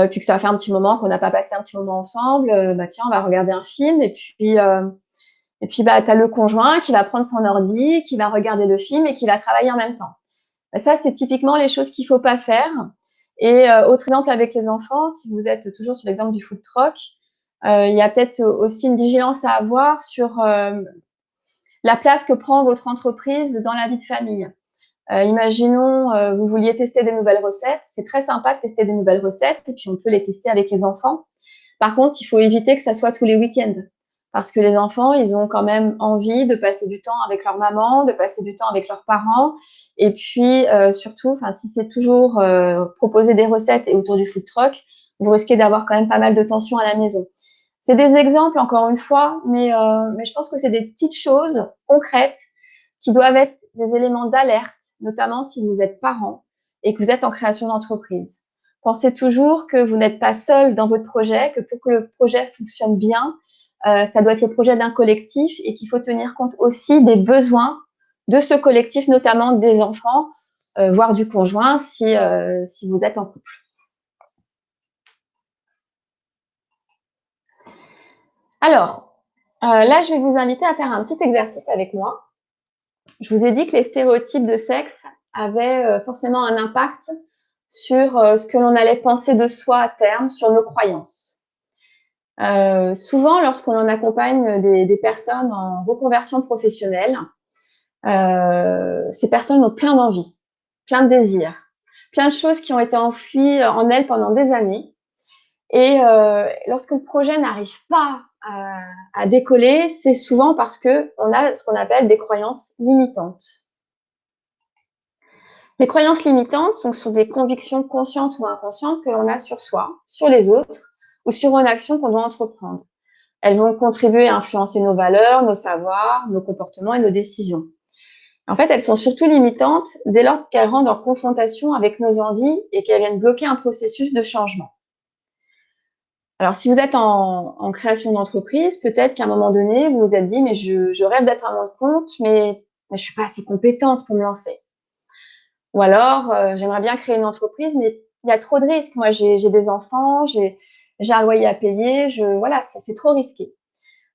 puis que ça fait un petit moment qu'on n'a pas passé un petit moment ensemble, tiens, on va regarder un film, et puis tu as le conjoint qui va prendre son ordi, qui va regarder le film et qui va travailler en même temps. Ça, c'est typiquement les choses qu'il ne faut pas faire. Et autre exemple avec les enfants, si vous êtes toujours sur l'exemple du food truck, il y a peut-être aussi une vigilance à avoir sur la place que prend votre entreprise dans la vie de famille. Imaginons, vous vouliez tester des nouvelles recettes. C'est très sympa de tester des nouvelles recettes et puis on peut les tester avec les enfants. Par contre, il faut éviter que ça soit tous les week-ends. Parce que les enfants, ils ont quand même envie de passer du temps avec leur maman, de passer du temps avec leurs parents. Et puis, surtout, si c'est toujours proposer des recettes et autour du food truck, vous risquez d'avoir quand même pas mal de tensions à la maison. C'est des exemples, encore une fois, mais je pense que c'est des petites choses concrètes qui doivent être des éléments d'alerte, notamment si vous êtes parent et que vous êtes en création d'entreprise. Pensez toujours que vous n'êtes pas seul dans votre projet, que pour que le projet fonctionne bien, ça doit être le projet d'un collectif et qu'il faut tenir compte aussi des besoins de ce collectif, notamment des enfants, voire du conjoint si vous êtes en couple. Alors, là, je vais vous inviter à faire un petit exercice avec moi. Je vous ai dit que les stéréotypes de sexe avaient forcément un impact sur ce que l'on allait penser de soi à terme, sur nos croyances. Souvent, lorsqu'on accompagne des personnes en reconversion professionnelle, ces personnes ont plein d'envie, plein de désirs. plein de choses qui ont été enfouies en elle pendant des années. Et lorsque le projet n'arrive pas à décoller, c'est souvent parce qu'on a ce qu'on appelle des croyances limitantes. Les croyances limitantes sont sur des convictions conscientes ou inconscientes que l'on a sur soi, sur les autres ou sur une action qu'on doit entreprendre. Elles vont contribuer à influencer nos valeurs, nos savoirs, nos comportements et nos décisions. En fait, elles sont surtout limitantes dès lors qu'elles rentrent en confrontation avec nos envies et qu'elles viennent bloquer un processus de changement. Alors, si vous êtes en création d'entreprise, peut-être qu'à un moment donné, vous vous êtes dit, mais je rêve d'être à mon compte, mais je suis pas assez compétente pour me lancer. Ou alors, j'aimerais bien créer une entreprise, mais il y a trop de risques. Moi, j'ai des enfants, j'ai un loyer à payer, voilà, c'est trop risqué.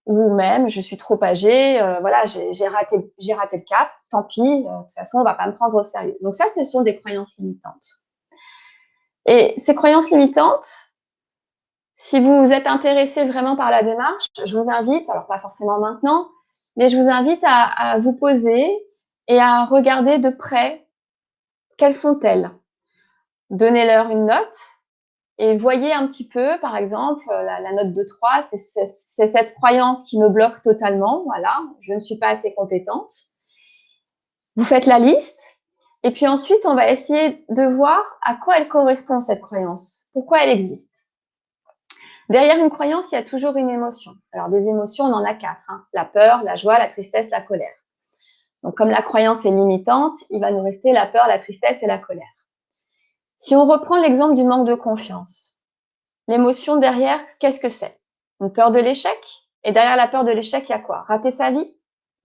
Ou même, je suis trop âgée, voilà, j'ai raté le cap, tant pis, de toute façon, on va pas me prendre au sérieux. Donc ça, ce sont des croyances limitantes. Et ces croyances limitantes, si vous êtes intéressé vraiment par la démarche, je vous invite, alors pas forcément maintenant, mais je vous invite à vous poser et à regarder de près quelles sont-elles. Donnez-leur une note et voyez un petit peu, par exemple, la note de 3, c'est cette croyance qui me bloque totalement, voilà, je ne suis pas assez compétente. Vous faites la liste et puis ensuite, on va essayer de voir à quoi elle correspond, cette croyance, pourquoi elle existe. Derrière une croyance, il y a toujours une émotion. Alors, des émotions, on en a 4. La peur, la joie, la tristesse, la colère. Donc, comme la croyance est limitante, il va nous rester la peur, la tristesse et la colère. Si on reprend l'exemple du manque de confiance, l'émotion derrière, qu'est-ce que c'est? Une peur de l'échec. Et derrière la peur de l'échec, il y a quoi? Rater sa vie?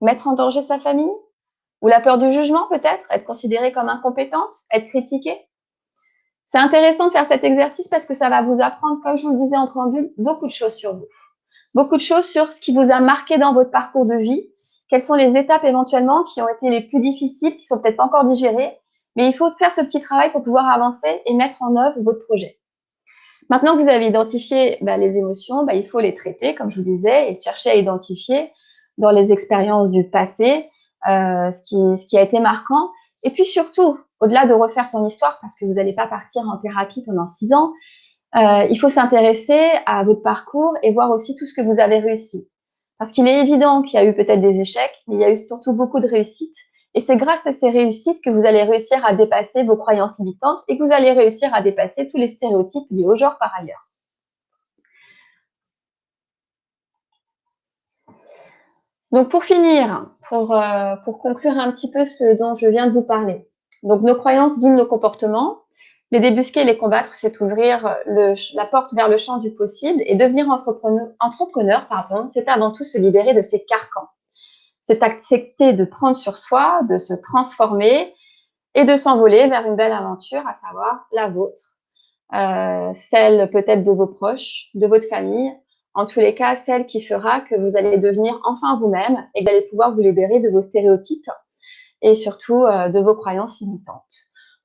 Mettre en danger sa famille? Ou la peur du jugement, peut-être? Être considérée comme incompétente? Être critiquée? C'est intéressant de faire cet exercice parce que ça va vous apprendre, comme je vous le disais en préambule, beaucoup de choses sur vous. Beaucoup de choses sur ce qui vous a marqué dans votre parcours de vie. Quelles sont les étapes éventuellement qui ont été les plus difficiles, qui sont peut-être pas encore digérées. Mais il faut faire ce petit travail pour pouvoir avancer et mettre en œuvre votre projet. Maintenant que vous avez identifié les émotions, il faut les traiter, comme je vous disais, et chercher à identifier dans les expériences du passé ce qui a été marquant. Et puis surtout, au-delà de refaire son histoire, parce que vous n'allez pas partir en thérapie pendant 6 ans, il faut s'intéresser à votre parcours et voir aussi tout ce que vous avez réussi. Parce qu'il est évident qu'il y a eu peut-être des échecs, mais il y a eu surtout beaucoup de réussites. Et c'est grâce à ces réussites que vous allez réussir à dépasser vos croyances limitantes et que vous allez réussir à dépasser tous les stéréotypes liés au genre par ailleurs. Donc pour finir, pour conclure un petit peu ce dont je viens de vous parler. Donc nos croyances guident nos comportements. Les débusquer et les combattre, c'est ouvrir la porte vers le champ du possible et devenir entrepreneur, c'est avant tout se libérer de ses carcans. C'est accepter de prendre sur soi, de se transformer et de s'envoler vers une belle aventure, à savoir la vôtre. Celle peut-être de vos proches, de votre famille, en tous les cas, celle qui fera que vous allez devenir enfin vous-même et que vous allez pouvoir vous libérer de vos stéréotypes et surtout de vos croyances limitantes.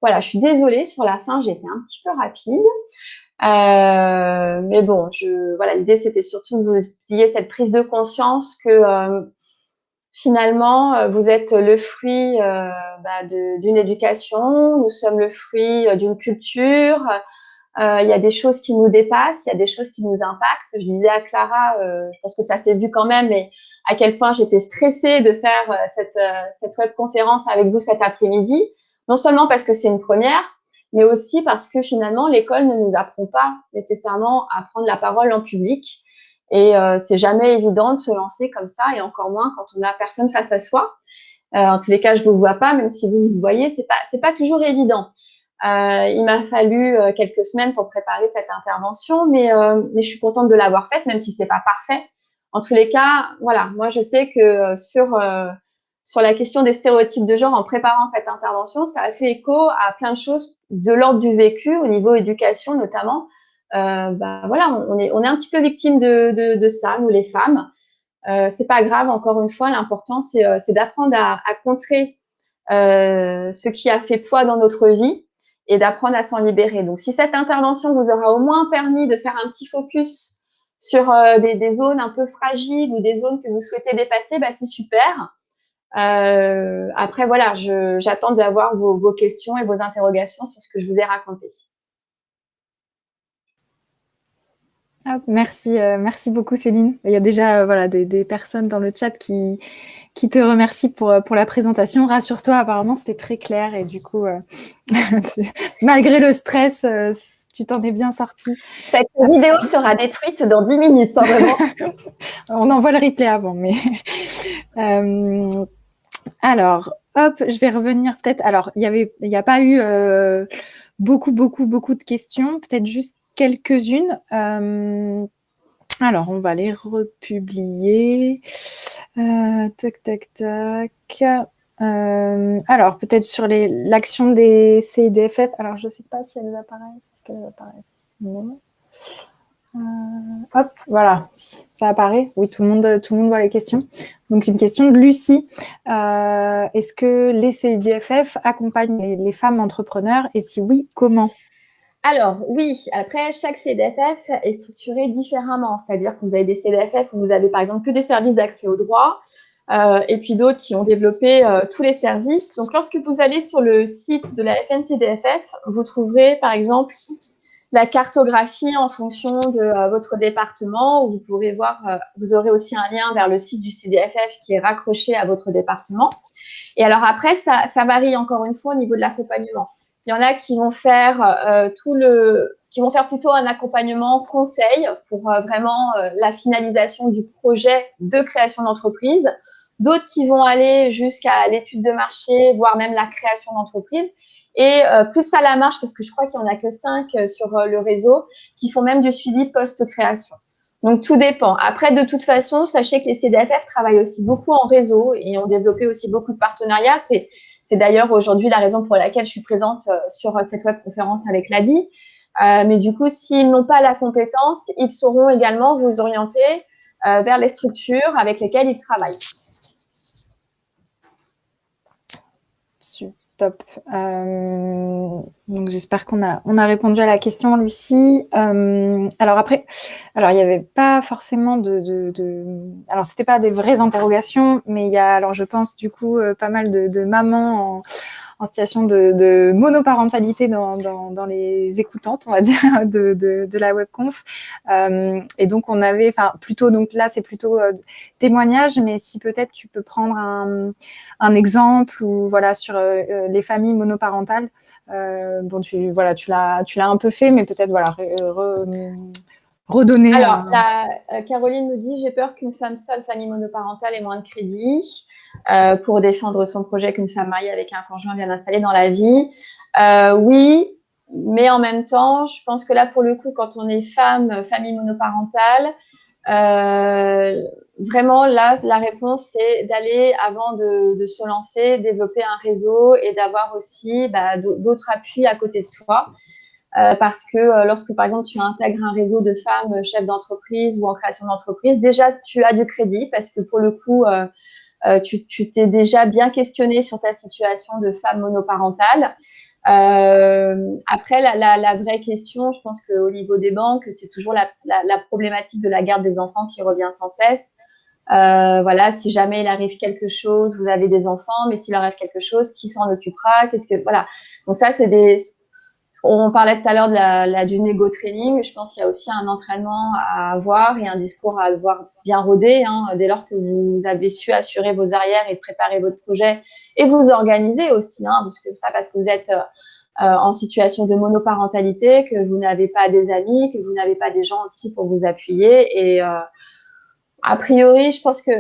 Voilà, je suis désolée, sur la fin, j'ai été un petit peu rapide. Mais bon, voilà, l'idée, c'était surtout que vous ayez cette prise de conscience que finalement, vous êtes le fruit d'une éducation, nous sommes le fruit d'une culture. Il y a des choses qui nous dépassent, il y a des choses qui nous impactent. Je disais à Clara, je pense que ça s'est vu quand même, mais à quel point j'étais stressée de faire cette webconférence avec vous cet après-midi. Non seulement parce que c'est une première, mais aussi parce que finalement, l'école ne nous apprend pas nécessairement à prendre la parole en public. Et c'est jamais évident de se lancer comme ça, et encore moins quand on n'a personne face à soi. En tous les cas, je vous vois pas, même si vous me voyez, c'est pas toujours évident. Il m'a fallu quelques semaines pour préparer cette intervention, mais je suis contente de l'avoir faite, même si c'est pas parfait. En tous les cas, voilà, moi je sais que sur la question des stéréotypes de genre, en préparant cette intervention, ça a fait écho à plein de choses de l'ordre du vécu, au niveau éducation notamment. Voilà, on est un petit peu victime de ça, nous les femmes. C'est pas grave, encore une fois, l'important c'est d'apprendre à contrer ce qui a fait poids dans notre vie et d'apprendre à s'en libérer. Donc, si cette intervention vous aura au moins permis de faire un petit focus sur des zones un peu fragiles ou des zones que vous souhaitez dépasser, c'est super. Après, voilà, j'attends d'avoir vos questions et vos interrogations sur ce que je vous ai raconté. Merci beaucoup Céline. Il y a déjà voilà, des personnes dans le chat qui te remercient pour la présentation. Rassure-toi, apparemment c'était très clair et du coup, malgré le stress, tu t'en es bien sortie. Cette vidéo sera détruite dans 10 minutes, hein, vraiment. On envoie le replay avant, mais alors, hop, je vais revenir peut-être. Alors, il n'y a pas eu beaucoup de questions, peut-être juste quelques-unes. Alors, on va les republier. Tac. Alors, peut-être sur l'action des CIDFF. Alors, je ne sais pas si elles apparaissent. Est-ce qu'elles apparaissent? Non. Hop, voilà, ça apparaît. Oui, tout le monde voit les questions. Donc, une question de Lucie. Est-ce que les CIDFF accompagnent les femmes entrepreneurs? Et si oui, comment? Alors, oui, après, chaque CDFF est structuré différemment. C'est-à-dire que vous avez des CDFF où vous avez, par exemple, que des services d'accès au droit, et puis d'autres qui ont développé tous les services. Donc, lorsque vous allez sur le site de la FNCDFF, vous trouverez, par exemple, la cartographie en fonction de votre département, où vous pourrez voir, vous aurez aussi un lien vers le site du CDFF qui est raccroché à votre département. Et alors après, ça varie encore une fois au niveau de l'accompagnement. Il y en a qui vont faire qui vont faire plutôt un accompagnement conseil pour vraiment la finalisation du projet de création d'entreprise. D'autres qui vont aller jusqu'à l'étude de marché, voire même la création d'entreprise. Et plus à la marche, parce que je crois qu'il n'y en a que 5 sur le réseau, qui font même du suivi post-création. Donc, tout dépend. Après, de toute façon, sachez que les CDFF travaillent aussi beaucoup en réseau et ont développé aussi beaucoup de partenariats. C'est d'ailleurs aujourd'hui la raison pour laquelle je suis présente sur cette webconférence avec l'ADI. Mais du coup, s'ils n'ont pas la compétence, ils sauront également vous orienter vers les structures avec lesquelles ils travaillent. Top. Donc j'espère qu'on a répondu à la question, Lucie. Alors après, il n'y avait pas forcément alors c'était pas des vraies interrogations, mais il y a, alors je pense du coup pas mal de mamans en situation de monoparentalité dans les écoutantes, on va dire, de la webconf. Et donc on avait, enfin plutôt, donc là c'est plutôt témoignage, mais si peut-être tu peux prendre un exemple ou voilà sur les familles monoparentales. Bon, tu l'as un peu fait, mais peut-être voilà redonner. Alors, Caroline nous dit, j'ai peur qu'une femme seule, famille monoparentale, ait moins de crédit pour défendre son projet qu'une femme mariée avec un conjoint bien installé dans la vie. Oui, mais en même temps, je pense que là, pour le coup, quand on est femme, famille monoparentale, vraiment, là, la réponse, c'est d'aller, avant de se lancer, développer un réseau et d'avoir aussi d'autres appuis à côté de soi. Parce que lorsque, par exemple, tu intègres un réseau de femmes chefs d'entreprise ou en création d'entreprise, déjà, tu as du crédit parce que pour le coup, tu t'es déjà bien questionné sur ta situation de femme monoparentale. Après, la vraie question, je pense qu'au niveau des banques, c'est toujours la problématique de la garde des enfants qui revient sans cesse. Voilà, si jamais il arrive quelque chose, vous avez des enfants, mais s'il arrive quelque chose, qui s'en occupera? Voilà. Donc ça, on parlait tout à l'heure du négo training. Je pense qu'il y a aussi un entraînement à avoir et un discours à avoir bien rodé, hein, dès lors que vous avez su assurer vos arrières et préparer votre projet et vous organiser aussi, hein, parce que pas parce que vous êtes en situation de monoparentalité que vous n'avez pas des amis, que vous n'avez pas des gens aussi pour vous appuyer. Et a priori, je pense que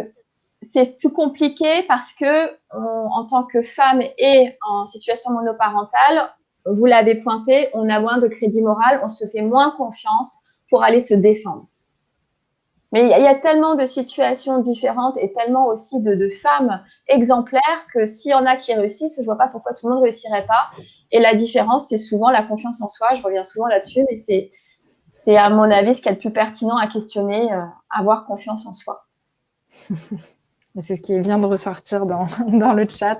c'est plus compliqué parce que en tant que femme et en situation monoparentale, vous l'avez pointé, on a moins de crédit moral, on se fait moins confiance pour aller se défendre. Mais il y a tellement de situations différentes et tellement aussi de femmes exemplaires que s'il y en a qui réussissent, je ne vois pas pourquoi tout le monde ne réussirait pas. Et la différence, c'est souvent la confiance en soi. Je reviens souvent là-dessus, mais c'est à mon avis ce qu'il y a de plus pertinent à questionner, avoir confiance en soi. C'est ce qui vient de ressortir dans le chat,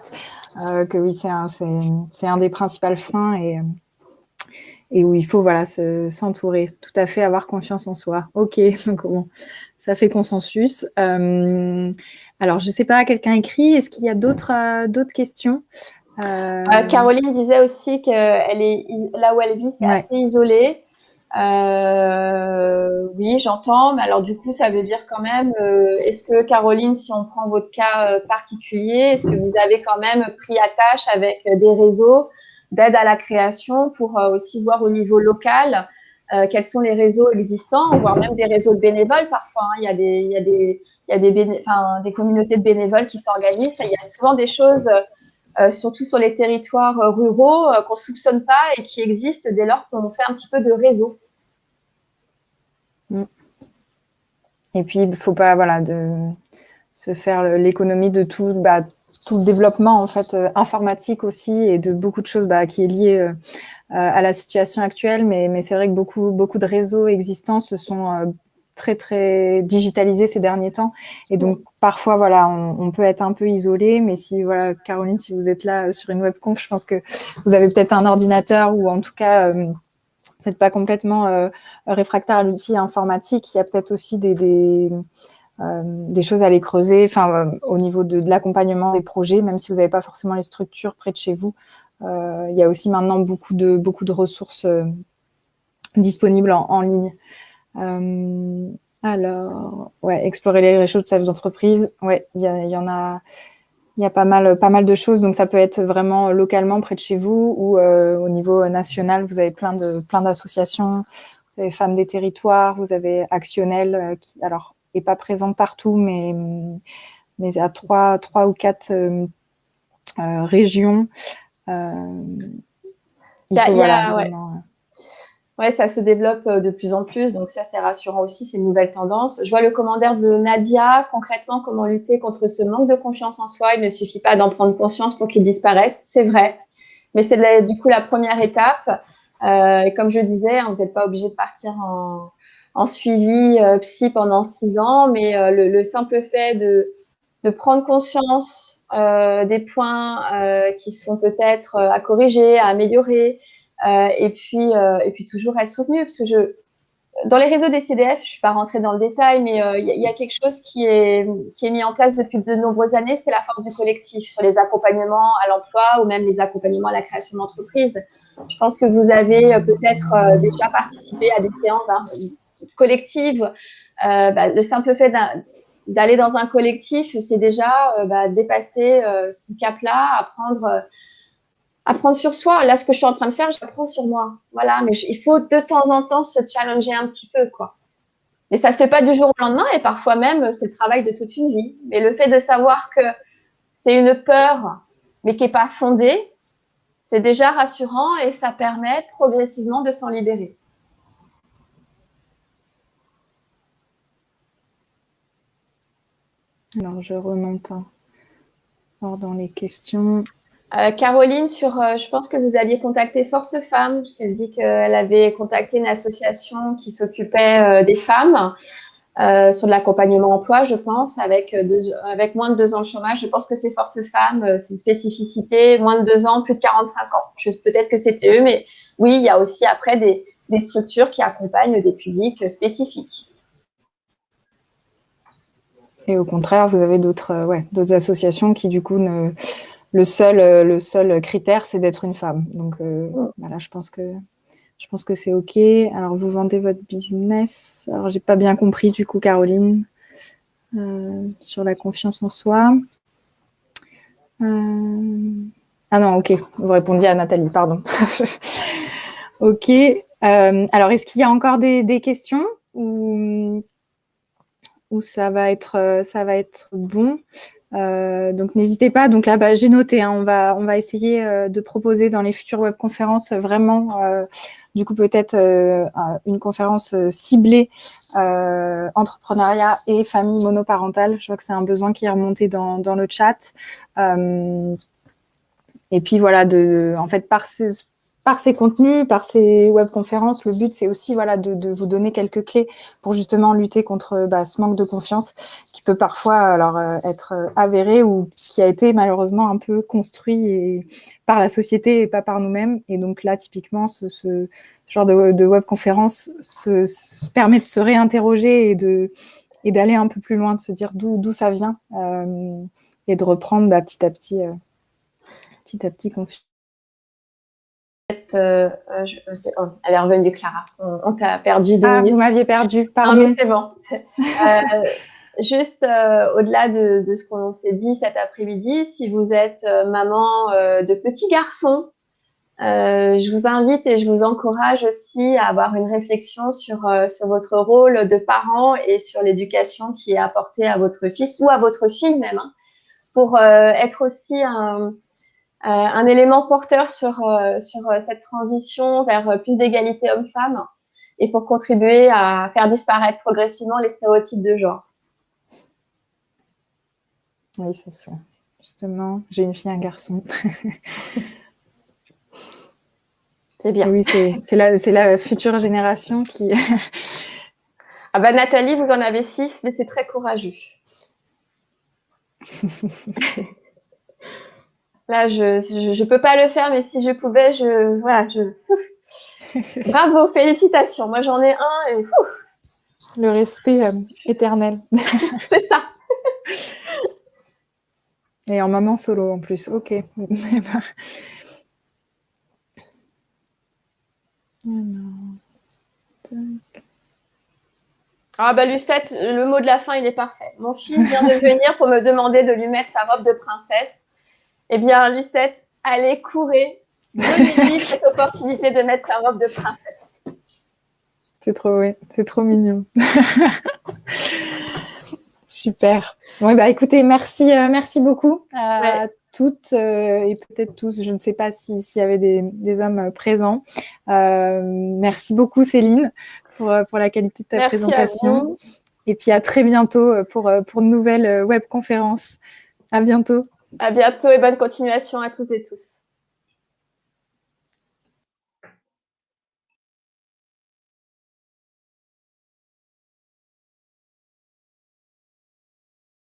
que oui, c'est un des principaux freins et où il faut voilà s'entourer, tout à fait, avoir confiance en soi. Ok, donc bon, ça fait consensus. Alors, je sais pas, quelqu'un écrit, est-ce qu'il y a d'autres questions? Caroline disait aussi que là où elle vit, c'est assez isolé. Oui, j'entends, mais alors du coup, ça veut dire quand même, est-ce que Caroline, si on prend votre cas particulier, est-ce que vous avez quand même pris attache avec des réseaux d'aide à la création pour aussi voir au niveau local quels sont les réseaux existants, voire même des réseaux de bénévoles parfois, hein. Il y a des communautés de bénévoles qui s'organisent. Il y a souvent des choses, surtout sur les territoires ruraux, qu'on soupçonne pas et qui existent dès lors qu'on fait un petit peu de réseau. Et puis, il ne faut pas de se faire l'économie de tout le développement en fait informatique aussi et de beaucoup de choses qui est lié à la situation actuelle. Mais c'est vrai que beaucoup de réseaux existants se sont très très digitalisés ces derniers temps. Et donc parfois on peut être un peu isolé. Mais si Caroline, si vous êtes là sur une webconf, je pense que vous avez peut-être un ordinateur ou en tout cas vous n'êtes pas complètement réfractaire à l'outil informatique. Il y a peut-être aussi des choses à aller creuser, au niveau de l'accompagnement des projets, même si vous n'avez pas forcément les structures près de chez vous. Il y a aussi maintenant beaucoup de ressources disponibles en ligne. Alors, explorer les réseaux de chefs d'entreprise. Il y en a. Il y a pas mal de choses, donc ça peut être vraiment localement près de chez vous ou au niveau national. Vous avez plein d'associations. Vous avez Femmes des Territoires, vous avez Actionnel qui alors est pas présente partout, mais à trois ou quatre régions. Ouais, ça se développe de plus en plus, donc ça c'est rassurant aussi, c'est une nouvelle tendance. Je vois le commentaire de Nadia, concrètement comment lutter contre ce manque de confiance en soi, il ne suffit pas d'en prendre conscience pour qu'il disparaisse, c'est vrai, mais c'est du coup la première étape. Et comme je disais, vous n'êtes pas obligé de partir en suivi psy pendant 6 ans, mais le simple fait de prendre conscience des points qui sont peut-être à corriger, à améliorer, et puis toujours être soutenu, parce que dans les réseaux des CDF, je suis pas rentrée dans le détail, mais il y a quelque chose qui est mis en place depuis de nombreuses années, c'est la force du collectif sur les accompagnements à l'emploi ou même les accompagnements à la création d'entreprise. Je pense que vous avez peut-être déjà participé à des séances collectives. Le simple fait d'aller dans un collectif, c'est déjà dépasser ce cap-là, apprendre sur soi. Là, ce que je suis en train de faire, j'apprends sur moi. Voilà, mais il faut de temps en temps se challenger un petit peu, quoi. Mais ça se fait pas du jour au lendemain et parfois même, c'est le travail de toute une vie. Mais le fait de savoir que c'est une peur, mais qui est pas fondée, c'est déjà rassurant et ça permet progressivement de s'en libérer. Alors, je remonte dans les questions. Caroline, je pense que vous aviez contacté Force Femmes. Elle dit qu'elle avait contacté une association qui s'occupait des femmes sur de l'accompagnement emploi, je pense, avec moins de 2 ans de chômage. Je pense que c'est Force Femmes, c'est une spécificité, moins de 2 ans, plus de 45 ans. Peut-être que c'était eux, mais oui, il y a aussi après des structures qui accompagnent des publics spécifiques. Et au contraire, vous avez d'autres associations qui, du coup, le seul critère, c'est d'être une femme. Donc, je pense que c'est OK. Alors, vous vendez votre business. Alors, j'ai pas bien compris, du coup, Caroline, sur la confiance en soi. Ah non, OK. Vous répondiez à Nathalie, pardon. OK. Alors, est-ce qu'il y a encore des questions ou ça va être bon. Donc n'hésitez pas. Donc là, j'ai noté. On va essayer de proposer dans les futures webconférences vraiment, du coup peut-être une conférence ciblée entrepreneuriat et famille monoparentale. Je vois que c'est un besoin qui est remonté dans le chat. Et puis voilà, en fait par ces contenus, par ces webconférences, le but, c'est aussi voilà, de vous donner quelques clés pour justement lutter contre ce manque de confiance qui peut parfois alors, être avéré ou qui a été malheureusement un peu construit par la société et pas par nous-mêmes. Et donc là, typiquement, ce genre de webconférence permet de se réinterroger et d'aller un peu plus loin, de se dire d'où ça vient et de reprendre petit à petit confiance. Elle est revenue, Clara. On t'a perdu 2 minutes. Vous m'aviez perdu, pardon. Non, mais c'est bon. Juste au-delà de ce qu'on s'est dit cet après-midi, si vous êtes maman de petits garçons, je vous invite et je vous encourage aussi à avoir une réflexion sur votre rôle de parent et sur l'éducation qui est apportée à votre fils ou à votre fille même, hein, pour être aussi un élément porteur sur cette transition vers plus d'égalité homme-femme et pour contribuer à faire disparaître progressivement les stéréotypes de genre. Oui, c'est ça. Justement, j'ai une fille et un garçon. C'est bien. Et oui, c'est la future génération qui... Ah bah Nathalie, vous en avez 6, mais c'est très courageux. Là, je peux pas le faire, mais si je pouvais, Bravo, félicitations. Moi, j'en ai un et le respect éternel. C'est ça. Et en maman solo en plus. Ok. Ah bah Lucette, le mot de la fin, il est parfait. Mon fils vient de venir pour me demander de lui mettre sa robe de princesse. Eh bien, Lucette, allez, courez. Donnez-lui cette opportunité de mettre sa robe de princesse. C'est trop mignon. Super. Ouais, écoutez, merci beaucoup à toutes et peut-être tous. Je ne sais pas s'il y avait des hommes présents. Merci beaucoup, Céline, pour la qualité de ta présentation. Et puis à très bientôt pour de nouvelles webconférences. À bientôt. À bientôt et bonne continuation à tous et tous.